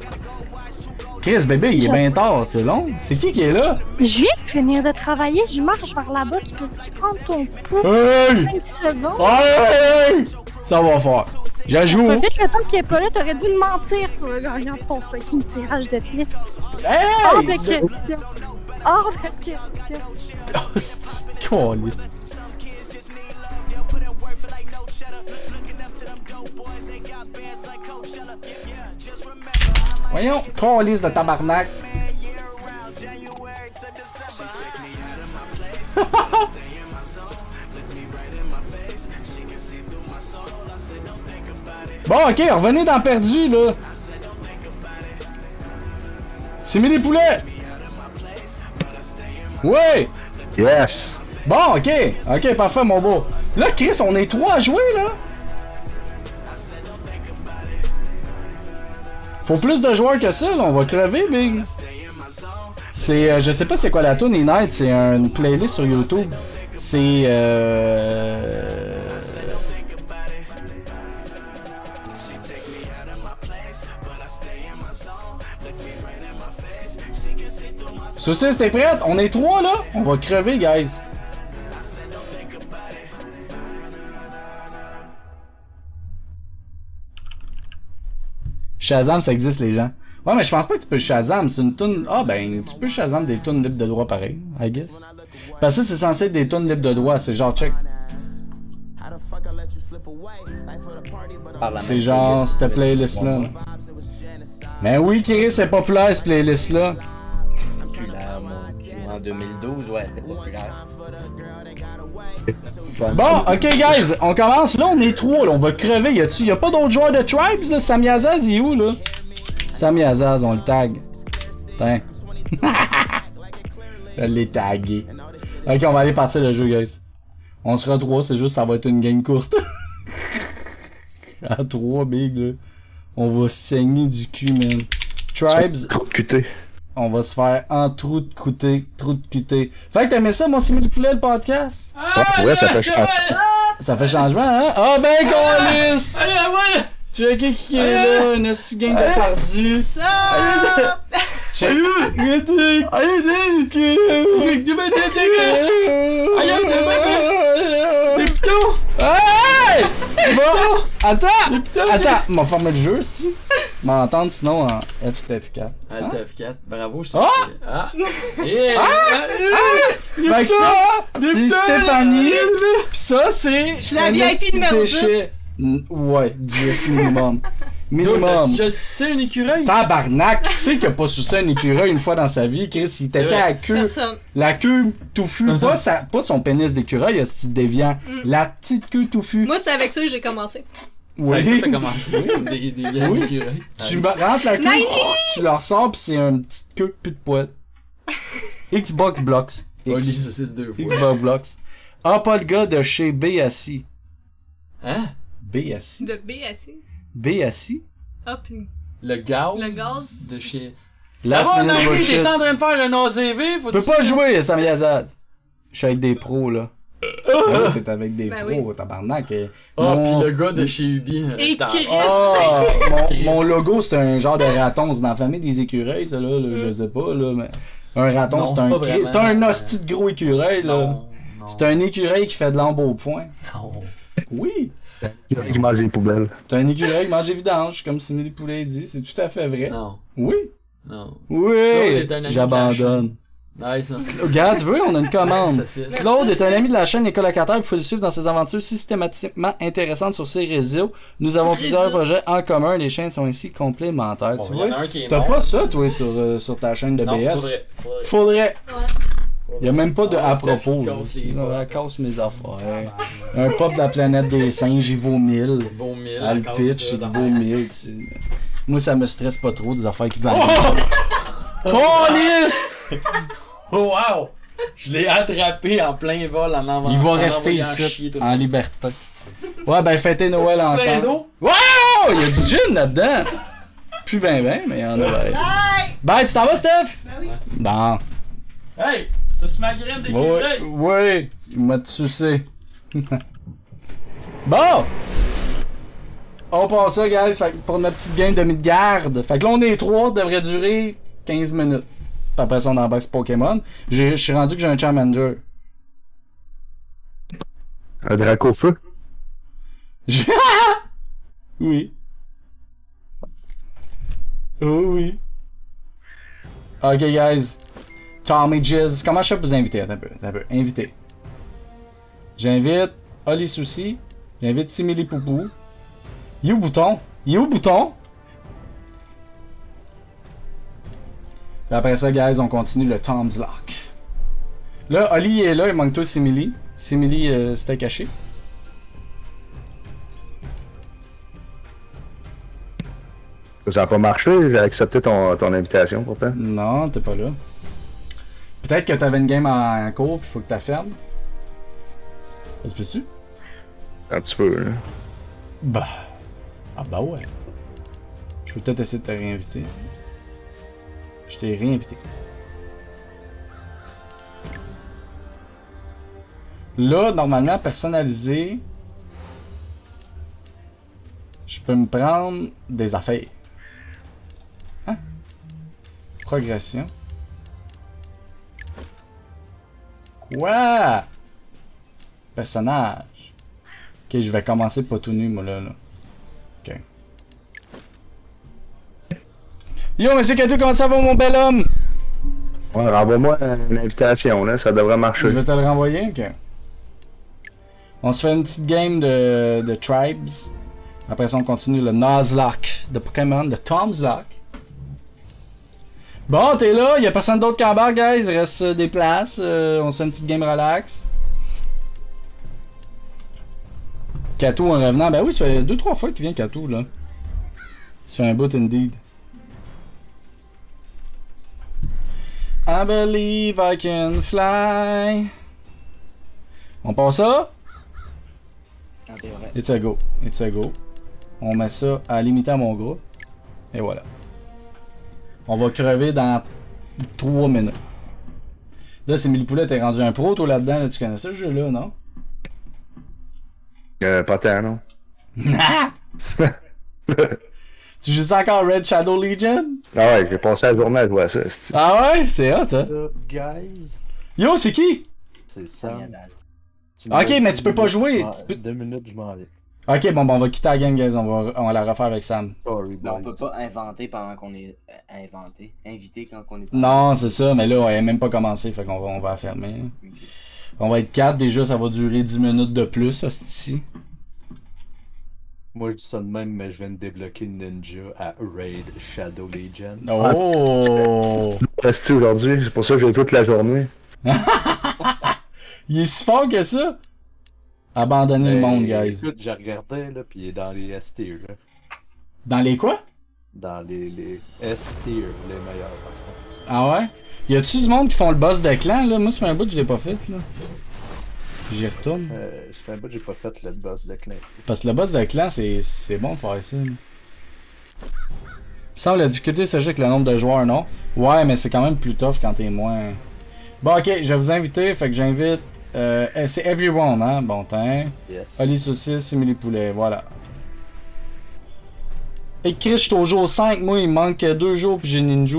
Chris, bébé, il est bien tard, c'est long. C'est qui est là? Je viens de finir de travailler, je marche vers là-bas, tu peux prendre ton pouls? Hey! 5 secondes. Hey! Ça va faire. J'ajoute. Faut vite, le temps qu'il est pas là, t'aurais dû me mentir sur le gagnant de ton fucking tirage de piste. Hey! Hors de question. Hors de question. Oh, c'est câlisse. Voyons, câlisse de tabarnak. Bon, ok, revenez dans Perdu, là. Simili Poulet. Ouais. Yes. Bon, ok, parfait, mon beau. Là, Chris, on est 3 à jouer, là. Faut plus de joueurs que ça, là. On va crever, big. C'est, je sais pas c'est quoi la tune Night, c'est une playlist sur YouTube. C'est, Saucisse, t'es prête? On est 3, là? On va crever, guys. Shazam, ça existe, les gens. Ouais, mais je pense pas que tu peux Shazam. C'est une tune. Ah, ben, tu peux Shazam des tunes libres de droit pareil, I guess. Parce que c'est censé être des tunes libres de droit. C'est genre, check. C'est genre, cette playlist-là. Mais oui, Chris, c'est populaire, cette playlist-là. En 2012, ouais, c'était populaire. Bon, ok, guys, on commence. Là, on est 3, là, on va crever. Y'a pas d'autres joueurs de Tribes, là? Sami Azaz, il est où, là? Sami Azaz, on le tag. Putain. Je l'ai tagué. Ok, on va aller partir le jeu, guys. On sera 3, c'est juste ça va être une game courte. À 3, big, là. On va saigner du cul, man. Tribes. Trop de QT. On va se faire un trou de QT. Fait que t'aimais ça, mon Simili Poulet, le podcast? Ouais, ça fait changement. Ça fait changement, hein? Ah, ben, câlisse! Checker qui est là, une petite gang de perdus. Check. Attends! Attends! M'a formé le jeu, c'est-tu? M'entendre sinon en FTF4. Alt F4. Bravo, je sais. Ah! Yeah. Fait que ça, c'est Stéphanie. Pis ça, c'est. Je suis la VIP numéro 10. Ouais, 10 minimum. Minimum. Je suçais un écureuil. Tabarnak, qui c'est qui a pas sucé un écureuil une fois dans sa vie, Chris? Il t'était à la queue. Personne. La queue touffue. Pas son pénis d'écureuil, il a ce petit déviant. La petite queue touffue. Moi, c'est avec ça que j'ai commencé. Oui. Ça, t'as commencé. Des grands écureuils. Tu rentres la queue, tu leur sors, pis c'est une petite queue plus de poil. Xbox Blocks. Xbox Blocks. Ah, pas le gars de chez BAC. Hein? BAC? De BAC. BAC? Ah, puis... Le gaz. Le gaz. De chez... Last minute bullshit. T'es en train de faire un OZV? Tu peux pas jouer, Sami Azaz. Je suis avec des pros, là. Ouais, t'es avec des pros, tabarnak. Pis le gars de chez Ubi. Et Chris! Mon logo, c'est un genre de raton. C'est dans la famille des écureuils, ça, là. Je sais pas, là, mais... Un raton, c'est un hostie de gros écureuil, là. C'est un écureuil qui fait de l'embaupoint. Non. Oui. Qui mange les poubelles. C'est un écureuil qui mange les vidanges, comme Simili Poulet dit. C'est tout à fait vrai. Non. Oui. Non. Oui. J'abandonne. Nice, merci. Regarde, tu veux, on a une commande. Claude est un ami de la chaîne et colocataire. Vous pouvez le suivre dans ses aventures systématiquement intéressantes sur ses réseaux. Nous avons plusieurs projets en commun. Les chaînes sont ici complémentaires. Tu vois? T'as pas ça, toi, sur ta chaîne de BS? Faudrait. Il y a même pas de à propos. Elle casse mes affaires. Un pop de la planète des singes, il vaut 1000. Elle pitch, il vaut 1000. Moi, ça me stresse pas trop des affaires qui valent. Police! Oh wow! Je l'ai attrapé en plein vol en envoyant. Il va rester ici, en liberté. Ouais, ben fêtez Noël ensemble. Wow! Il y a du gin là-dedans. Plus ben, mais il y en a ben. Bye, tu t'en vas, Steph? Ben oui. Bon. Hey! C'est ma graine d'écureuil! Oui, il m'a sucé. Bon! On passe ça, guys, fait que pour notre petite game de mid-garde. Fait que là, on est 3, devrait durer 15 minutes. Puis après ça, on embarque Pokémon. Je suis rendu que j'ai un Charmander. Un Dracofeu? Oui. Oh oui. Ok, guys. Tommy Jizz. Comment je fais pour vous inviter? Attends un peu. Inviter. J'invite Oli Souci. J'invite Simili Poupou. Il est où bouton? Puis après ça, guys, on continue le Tom's Lock. Là, Oli est là, il manque toi Simili. Simili, c'était caché. Ça a pas marché, j'ai accepté ton invitation pourtant. Non, t'es pas là. Peut-être que t'avais une game en cours pis faut que t'as fermes. Ça se peut-tu? Un petit peu, là. Bah. Ah bah ouais. Je peux peut-être essayer de te réinviter. Je t'ai réinvité. Là, normalement, personnalisé, je peux me prendre des affaires. Hein? Progression. Quoi? Personnage. Ok, je vais commencer pas tout nu, moi, là. Ok. Yo, monsieur Katou, comment ça va, mon bel homme? Ouais, renvoie-moi une invitation, là, ça devrait marcher. Je vais te le renvoyer, ok. On se fait une petite game de Tribes. Après ça, on continue le Nuzlocke de Pokémon, le Tom's Lock. Bon, t'es là, y'a personne d'autre qui embarque, guys. Il reste des places. On se fait une petite game relax. Katou, un revenant. Ben oui, ça fait 2-3 fois qu'il vient, Katou, là. Ça fait un bout, indeed. I believe I can fly. On passe ça? It's a go. It's a go. On met ça à limiter à mon groupe. Et voilà. On va crever dans 3 minutes. Là, c'est Millipoulet, t'es rendu un pro, toi, là-dedans. Là, tu connais ça, ce jeu-là, non? Pas tant, non? Tu joues encore Red Shadow Legion? Ah ouais, j'ai passé la journée à jouer à ça. Ah ouais? C'est hot, hein? Guys. Yo, c'est qui? C'est Sam. Ok, mais tu peux pas jouer. 2 minutes, je m'en vais. Ok, bon, on va quitter la game, guys. On va la refaire avec Sam. Non, on peut pas inventer pendant qu'on est invité quand on est. Non, c'est ça, mais là, elle a même pas commencé, fait qu'on va la fermer. Okay. On va être 4 déjà, ça va durer 10 minutes de plus, ici. Moi, je dis ça de même, mais je viens de débloquer Ninja à Raid Shadow Legion. Oh! Reste aujourd'hui, c'est pour ça que j'ai toute la journée. Il est si fort que ça? Abandonner le monde, guys. Écoute, j'ai regardé, là, pis il est dans les S-tier, là. Dans les quoi? Dans les S-tier, les meilleurs, par contre. Ah ouais? Y a-tu du monde qui font le boss de clan, là? Moi, ça fait un bout que je l'ai pas fait, là. J'y retourne. Ça fait un bout que j'ai pas fait le boss de clan. Parce que le boss de clan, c'est bon de faire ça, là. Il me semble la difficulté s'agit avec le nombre de joueurs, non? Ouais, mais c'est quand même plus tough quand t'es moins... Bon, ok, je vais vous inviter, fait que j'invite... c'est everyone, hein? Bon temps. Yes. Ali saucisses, simili poulet, voilà. Et Chris, je suis au jour 5, moi, il me manque 2 jours puis j'ai Ninja.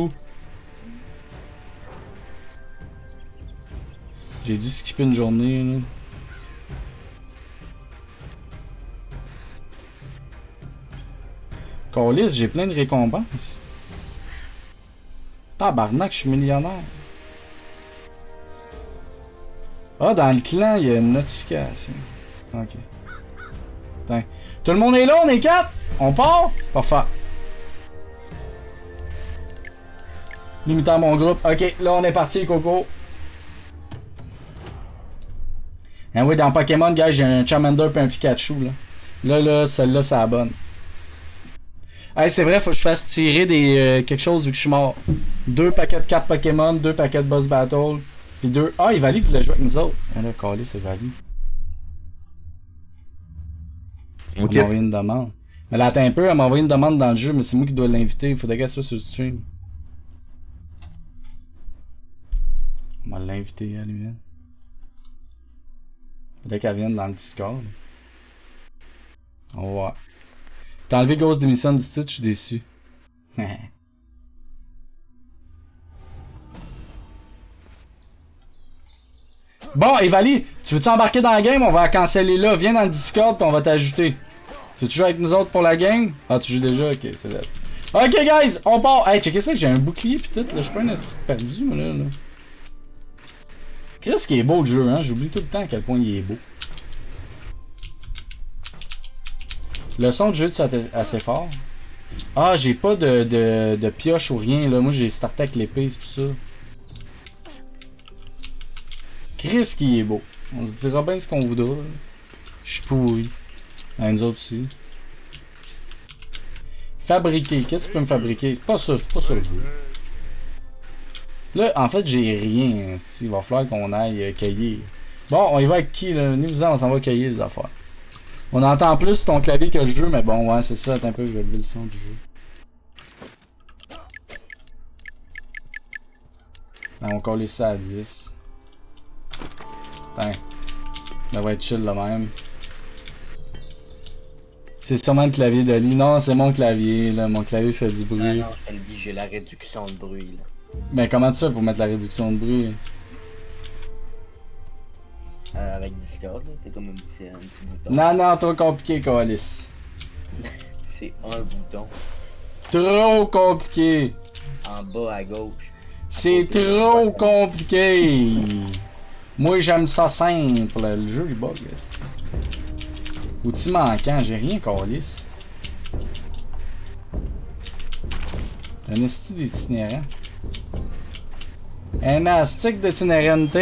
J'ai dû skipper une journée, là. Calisse, j'ai plein de récompenses. Tabarnak, je suis millionnaire. Ah, dans le clan, il y a une notification. Ok. Attends. Tout le monde est là, on est 4? On part? Parfait. Limitant mon groupe. Ok, là, on est parti, Coco. Ah oui, dans Pokémon, gars, j'ai un Charmander et un Pikachu, là. Là, celle-là, c'est la bonne. Hey, c'est vrai, faut que je fasse tirer des quelque chose vu que je suis mort. 2 paquets de cartes Pokémon, 2 paquets de Boss Battle. Puis 2... Ah, Ivali voulait jouer avec nous autres. On a calé, c'est Ivali. Ok. Elle m'a envoyé une demande. Mais là, attends un peu, elle m'a envoyé une demande dans le jeu, mais c'est moi qui dois l'inviter. Il faudrait qu'elle soit sur le stream. On va l'inviter, elle vient. Faudrait qu'elle vienne dans le Discord. On va voir. T'as enlevé Ghost d'émission du site, je suis déçu. Bon, Evali, tu veux-tu embarquer dans la game? On va la canceller là. Viens dans le Discord et on va t'ajouter. Tu joues avec nous autres pour la game? Ah, tu joues déjà? Ok, c'est là. Ok, guys, on part. Hey, checkez ça, j'ai un bouclier pis tout. Là, je suis pas un asti perdu, moi, là. Qu'est-ce qui est beau le jeu, hein? J'oublie tout le temps à quel point il est beau. Le son de jeu, c'est assez fort. Ah, j'ai pas de pioche ou rien, là. Moi, j'ai starté avec l'épée, c'est pour ça. Chris qui est beau. On se dira bien ce qu'on voudra. Je suis pourri. Nous autres aussi. Fabriquer. Qu'est-ce que tu peux me fabriquer? C'est pas ça le jeu. Là, en fait, j'ai rien. Il va falloir qu'on aille cueillir. Bon, on y va avec qui, là? Venez-vous-en, on s'en va cueillir les affaires. On entend plus ton clavier que le jeu, mais bon, ouais, c'est ça. Attends un peu, je vais lever le son du jeu. Là, on colle ça à 10. Attends. Ça va être chill là même. C'est sûrement le clavier d'Oli. Non, c'est mon clavier, là. Mon clavier fait du bruit. Non, je te le dis, j'ai la réduction de bruit, là. Mais comment tu fais pour mettre la réduction de bruit? Avec Discord, là, t'es comme un petit bouton. Non, trop compliqué, Coalis. C'est un bouton. Trop compliqué. En bas à gauche. C'est trop compliqué. Moi, j'aime ça simple. Le jeu, il bug, là. Outil manquant, j'ai rien, Coalis. Un esti d'itinérant. Un astique d'itinérante.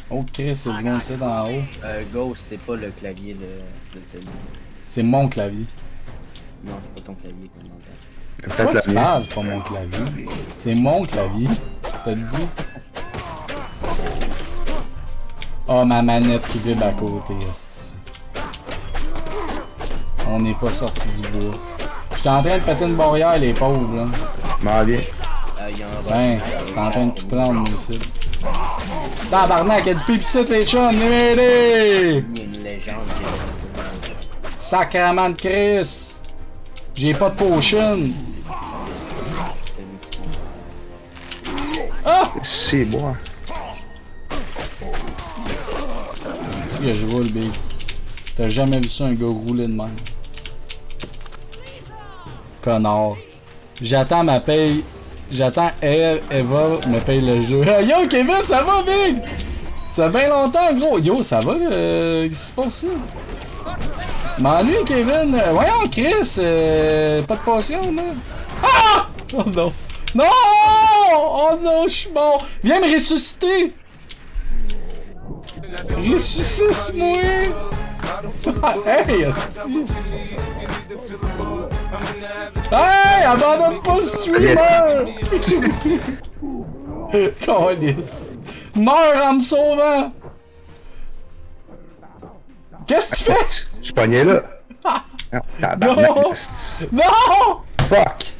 Oh Chris, c'est du monde ça d'en haut. Ghost, c'est pas le clavier de Tony. C'est mon clavier. Non, c'est pas ton clavier qu'on entend. Pourquoi tu parles? C'est pas mon clavier. C'est mon clavier. T'as le dit? Oh, ma manette qui vibre à côté, esti. On n'est pas sorti du bois. J'étais en train de péter une barrière, les pauvres, là. M'en viens. Ben, t'es en train de tout prendre, moi, ici. Tabarnak, il y a du pépicite, les chums, les mêlés! Il y a une légende qui est... Sacrement de Chris! J'ai pas de potion! Ah! C'est bon. C'est que je roule, big. T'as jamais vu ça, un gars rouler de même. Connard. J'attends ma paye. J'attends Eva me paye le jeu. Yo Kevin, ça va Big? Ça fait bien longtemps gros. Yo, ça va qu'est-ce qui se passe ici? M'ennuie Kevin. Voyons Chris, pas de potion là. Ah! Oh non. Non! Oh non, je suis mort. Viens me ressusciter. Ressuscite-moi. Hey, hostie. Hey, abandonne pas le streamer! Câlisse. Meurs en me sauvant! Qu'est-ce que tu fais? Je suis pogné là. Non! Non! Fuck!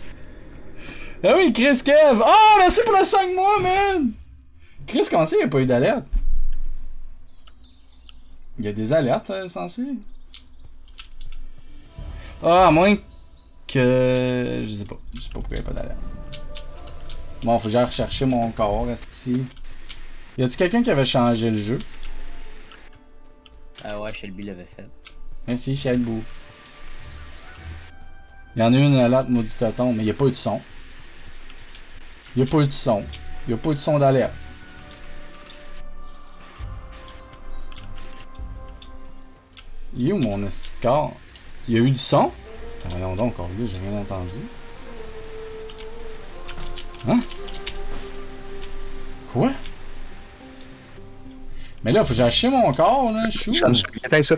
Ah oui, Chris Kev! Oh, merci pour le 5 mois, man! Chris, comment ça, il n'y a pas eu d'alerte? Il y a des alertes censées. Ah, à moins que... Je sais pas pourquoi il n'y a pas d'alerte. Bon, faut que j'aille rechercher mon corps, esti. Y a-t-il quelqu'un qui avait changé le jeu? Ouais, Shelby l'avait fait. Merci, Shelby. Il y en a une alerte, maudit tonton, mais il n'y a pas eu de son. Il n'y a pas eu de son. Il n'y a pas eu de son d'alerte. Il est où mon esti de corps? Il y a eu du son? Voyons donc, encore là, j'ai rien entendu. Hein? Quoi? Mais là, faut que j'aille chercher mon corps, là, je suis où? Attends, ça.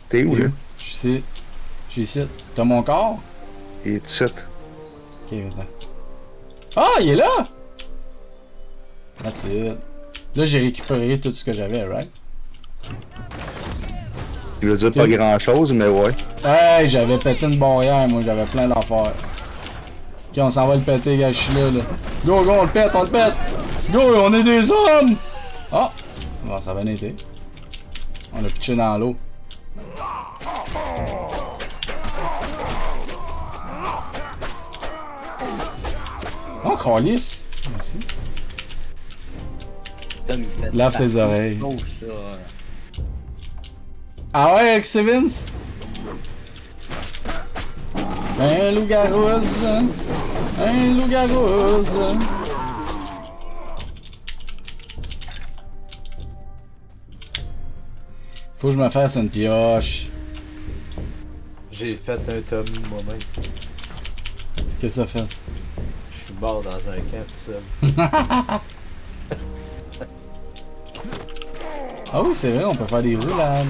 T'es où, là? Je sais. Je suis ici. T'as mon corps? Il est ici. Ok, maintenant. Ah, il est là! That's it. Là, j'ai récupéré tout ce que j'avais, right? Il veut dire pas grand chose, mais ouais. Hey, j'avais pété une barrière, moi, j'avais plein d'affaires. Ok, on s'en va le péter, gars, je suis là. Go, go, on le pète, on le pète! Go, on est des hommes! Ah! Bon, ça a bien été. On l'a pitché dans l'eau. Oh, calice! Merci. Tom, il fait lave tes oreilles. Oh, ça. Ah ouais, avec Sevins? Un loup-garouze. Un loup-garouze. Faut que je me fasse une pioche. J'ai fait un tome moi-même. Qu'est-ce que ça fait? Je suis mort dans un camp tout seul. Ah oui, c'est vrai, on peut faire des roulades.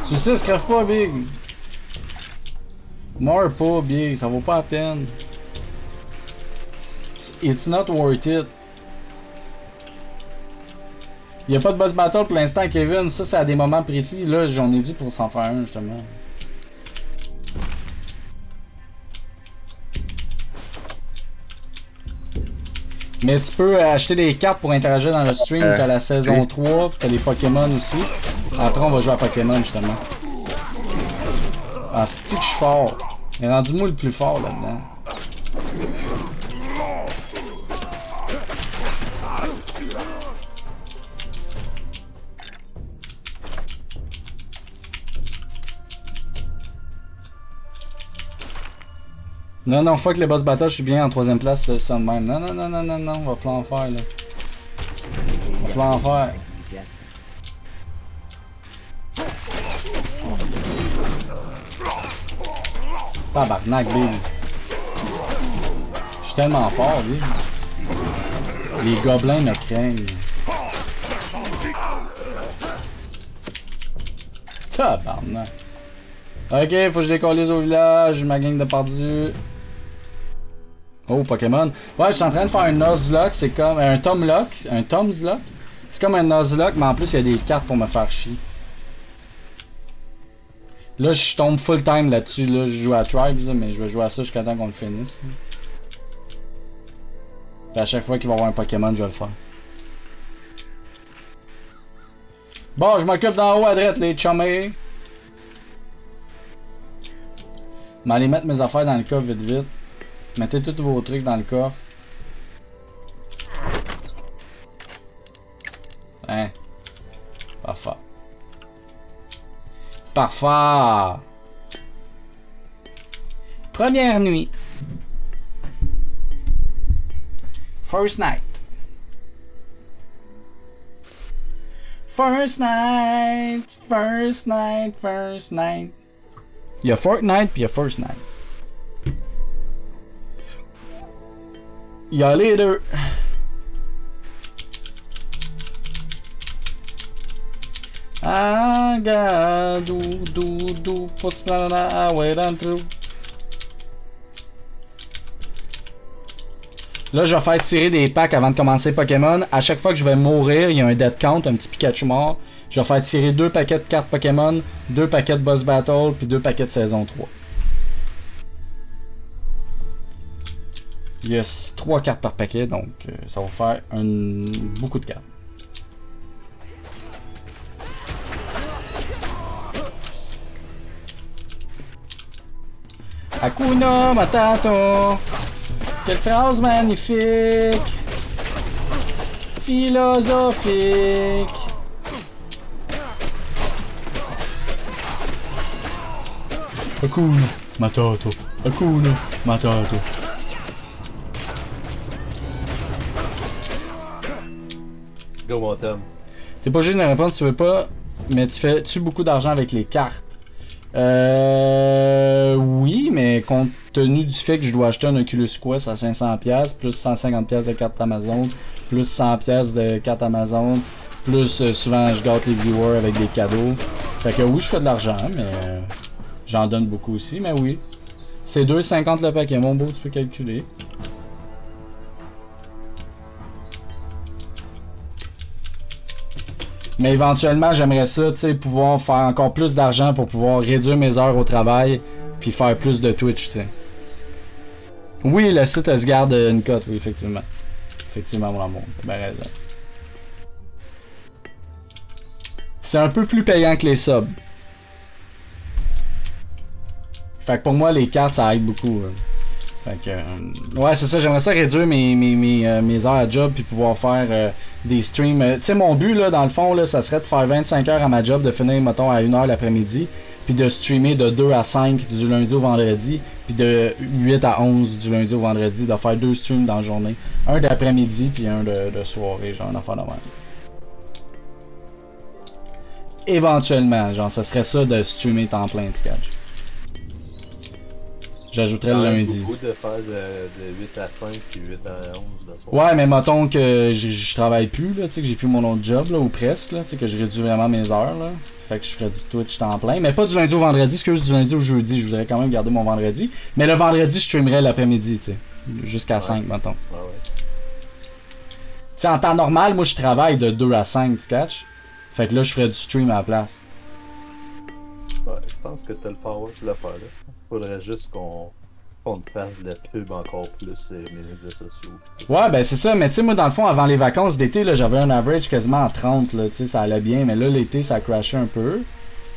Tu sais, se crève pas, Big. Meurs pas, Big, ça vaut pas la peine. It's not worth it. Y'a pas de boss battle pour l'instant, Kevin. Ça, c'est à des moments précis. Là, j'en ai dû pour s'en faire un, justement. Mais tu peux acheter des cartes pour interagir dans le stream. T'as la saison 3, t'as les Pokémon aussi. Après, on va jouer à Pokémon, justement. Ah, c'est-tu que je suis fort. Il est rendu moi le plus fort là-dedans. Non, non, fuck les boss battles, je suis bien en 3ème place, c'est ça de même. Non, non, non, non, non, non, on va falloir en faire là. On va falloir en faire. Tabarnak, Bill. Je suis tellement fort, Bill. Les gobelins me craignent. Tabarnak. Ok, faut que je décollise au village, ma gang de perdus. Oh, Pokémon. Ouais, je suis en train de faire un Nuzlocke, c'est comme un Tomlock, un Tomslock. C'est comme un Nuzlocke, mais en plus il y a des cartes pour me faire chier. Là, je tombe full time là-dessus. Là, je joue à Tribes, mais je vais jouer à ça jusqu'à temps qu'on le finisse. Et à chaque fois qu'il va y avoir un Pokémon, je vais le faire. Bon, je m'occupe d'en haut à droite, les chummés. Je vais aller mettre mes affaires dans le coffre vite vite. Mettez tous vos trucs dans le coffre. Hein. Parfait. Parfait. Première nuit. First night. First night. First night. First night. Il y a Fortnite puis il y a First night. Il y a les deux. I got do puts na way down through. Là, je vais faire tirer des packs avant de commencer Pokémon. À chaque fois que je vais mourir, il y a un death count, un petit Pikachu mort. Je vais faire tirer 2 paquets de cartes Pokémon, 2 paquets de Boss Battle, puis 2 paquets de saison 3. Il y a 3 cartes par paquet, donc ça va faire beaucoup de cartes. Hakuna Matata. Quelle phrase magnifique. Philosophique. Hakuna Matata. Hakuna Matata. Go mon Tom. T'es pas obligé de me répondre si tu veux pas, mais tu fais-tu beaucoup d'argent avec les cartes? Oui, mais compte tenu du fait que je dois acheter un Oculus Quest à 500$, plus 150$ de cartes Amazon, plus 100$ de cartes Amazon, plus souvent je gâte les viewers avec des cadeaux. Fait que oui, je fais de l'argent, mais j'en donne beaucoup aussi, mais oui. C'est 2,50$ le paquet, mon beau, tu peux calculer. Mais éventuellement, j'aimerais ça, tu sais, pouvoir faire encore plus d'argent pour pouvoir réduire mes heures au travail puis faire plus de Twitch, tu sais. Oui, le site se garde une cote, oui, effectivement. Effectivement, mon amour, t'as bien raison. C'est un peu plus payant que les subs. Fait que pour moi, les cartes, ça aide beaucoup. Fait que, ouais, c'est ça, j'aimerais ça réduire mes heures à job puis pouvoir faire des streams. Tu sais, mon but, là, dans le fond, là, ça serait de faire 25 heures à ma job, de finir, mettons, à 1h l'après-midi, puis de streamer de 2 à 5 du lundi au vendredi, puis de 8 à 11 du lundi au vendredi, de faire 2 streams dans la journée. Un d'après-midi, puis un de soirée, genre, une affaire de même. Éventuellement, genre, ça serait ça de streamer temps plein, tu catches. J'ajouterais le lundi. Beaucoup de faire de 8 à 5 puis 8 à 11 le soir. Ouais, mais mettons que je travaille plus, là, tu sais, que j'ai plus mon autre job, là, ou presque, là, tu sais, que je réduis vraiment mes heures, là. Fait que je ferais du Twitch temps plein. Mais pas du lundi au vendredi, excuse, du lundi au jeudi. Je voudrais quand même garder mon vendredi. Mais le vendredi, je streamerais l'après-midi, tu sais. Jusqu'à 5, mettons. Ouais. Tu sais, en temps normal, moi, je travaille de 2 à 5, tu catches. Fait que là, je ferais du stream à la place. Ouais, je pense que t'as le power pour le faire, là. Faudrait juste qu'on te fasse de la pub encore plus sur les réseaux sociaux. Ouais, ben c'est ça, mais tu sais, moi dans le fond, avant les vacances d'été, là, j'avais un average quasiment à 30, là, tu sais, ça allait bien, mais là, l'été, ça a crashé un peu.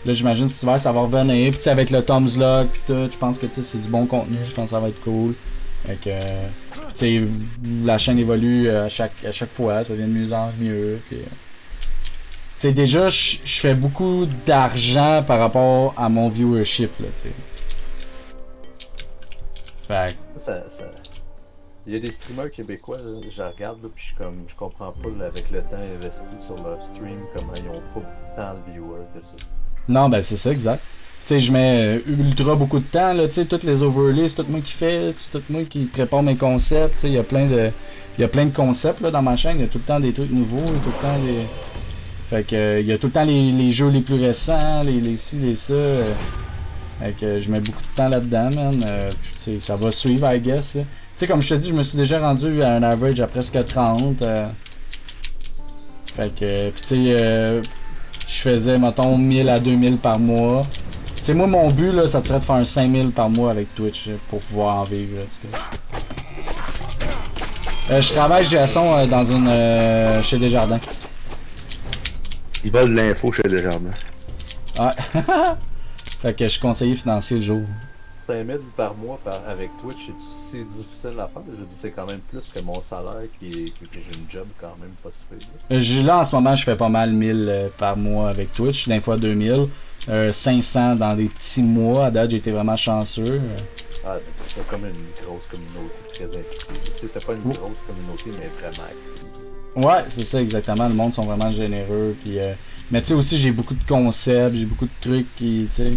Là, j'imagine que cet hiver, ça va revenir, pis tu sais, avec le Tom's Lock, pis tout, je pense que, tu sais, c'est du bon contenu, je pense que ça va être cool. Fait que, tu sais, la chaîne évolue à chaque fois, ça devient de mieux en mieux, pis... Tu sais, déjà, je fais beaucoup d'argent par rapport à mon viewership, là, tu sais. Fait Il y a des streamers québécois, là, je regarde, là, pis je comprends pas, là, avec le temps investi sur leur stream, comment ils ont pas tant de viewers que ça. Non, ben c'est ça, exact. Tu sais, je mets ultra beaucoup de temps, là, tu sais, toutes les overlays, c'est tout moi qui fais, c'est tout moi qui prépare mes concepts, tu sais, il y a plein de concepts, là, dans ma chaîne, il y a tout le temps des trucs nouveaux, il y a tout le temps des... Fait que, il y a tout le temps les jeux les plus récents, les ci, les ça... Fait que je mets beaucoup de temps là-dedans, man. Puis, ça va suivre, I guess. Tu sais, comme je te dis, je me suis déjà rendu à un average à presque 30. Fait que, puis tu sais, je faisais, mettons, 1000 à 2000 par mois. Tu sais, moi, mon but, là, ça serait de faire un 5000 par mois avec Twitch pour pouvoir en vivre, là, je travaille Jason dans une chez Desjardins. Ils volent l'info chez Desjardins. Ouais. Fait que je suis conseiller financier le jour. 5000 par mois avec Twitch, c'est difficile à faire. Je dis, c'est quand même plus que mon salaire que j'ai une job quand même pas si pire. Là, en ce moment, je fais pas mal 1000 par mois avec Twitch, des fois 2000. 500 dans des petits mois. À date, j'ai été vraiment chanceux. Ah, t'as comme une grosse communauté très impliquée. T'as pas une grosse communauté, mais vraiment active. Ouais, c'est ça exactement. Le monde sont vraiment généreux. Puis, mais tu sais aussi, j'ai beaucoup de concepts, j'ai beaucoup de trucs qui, tu sais.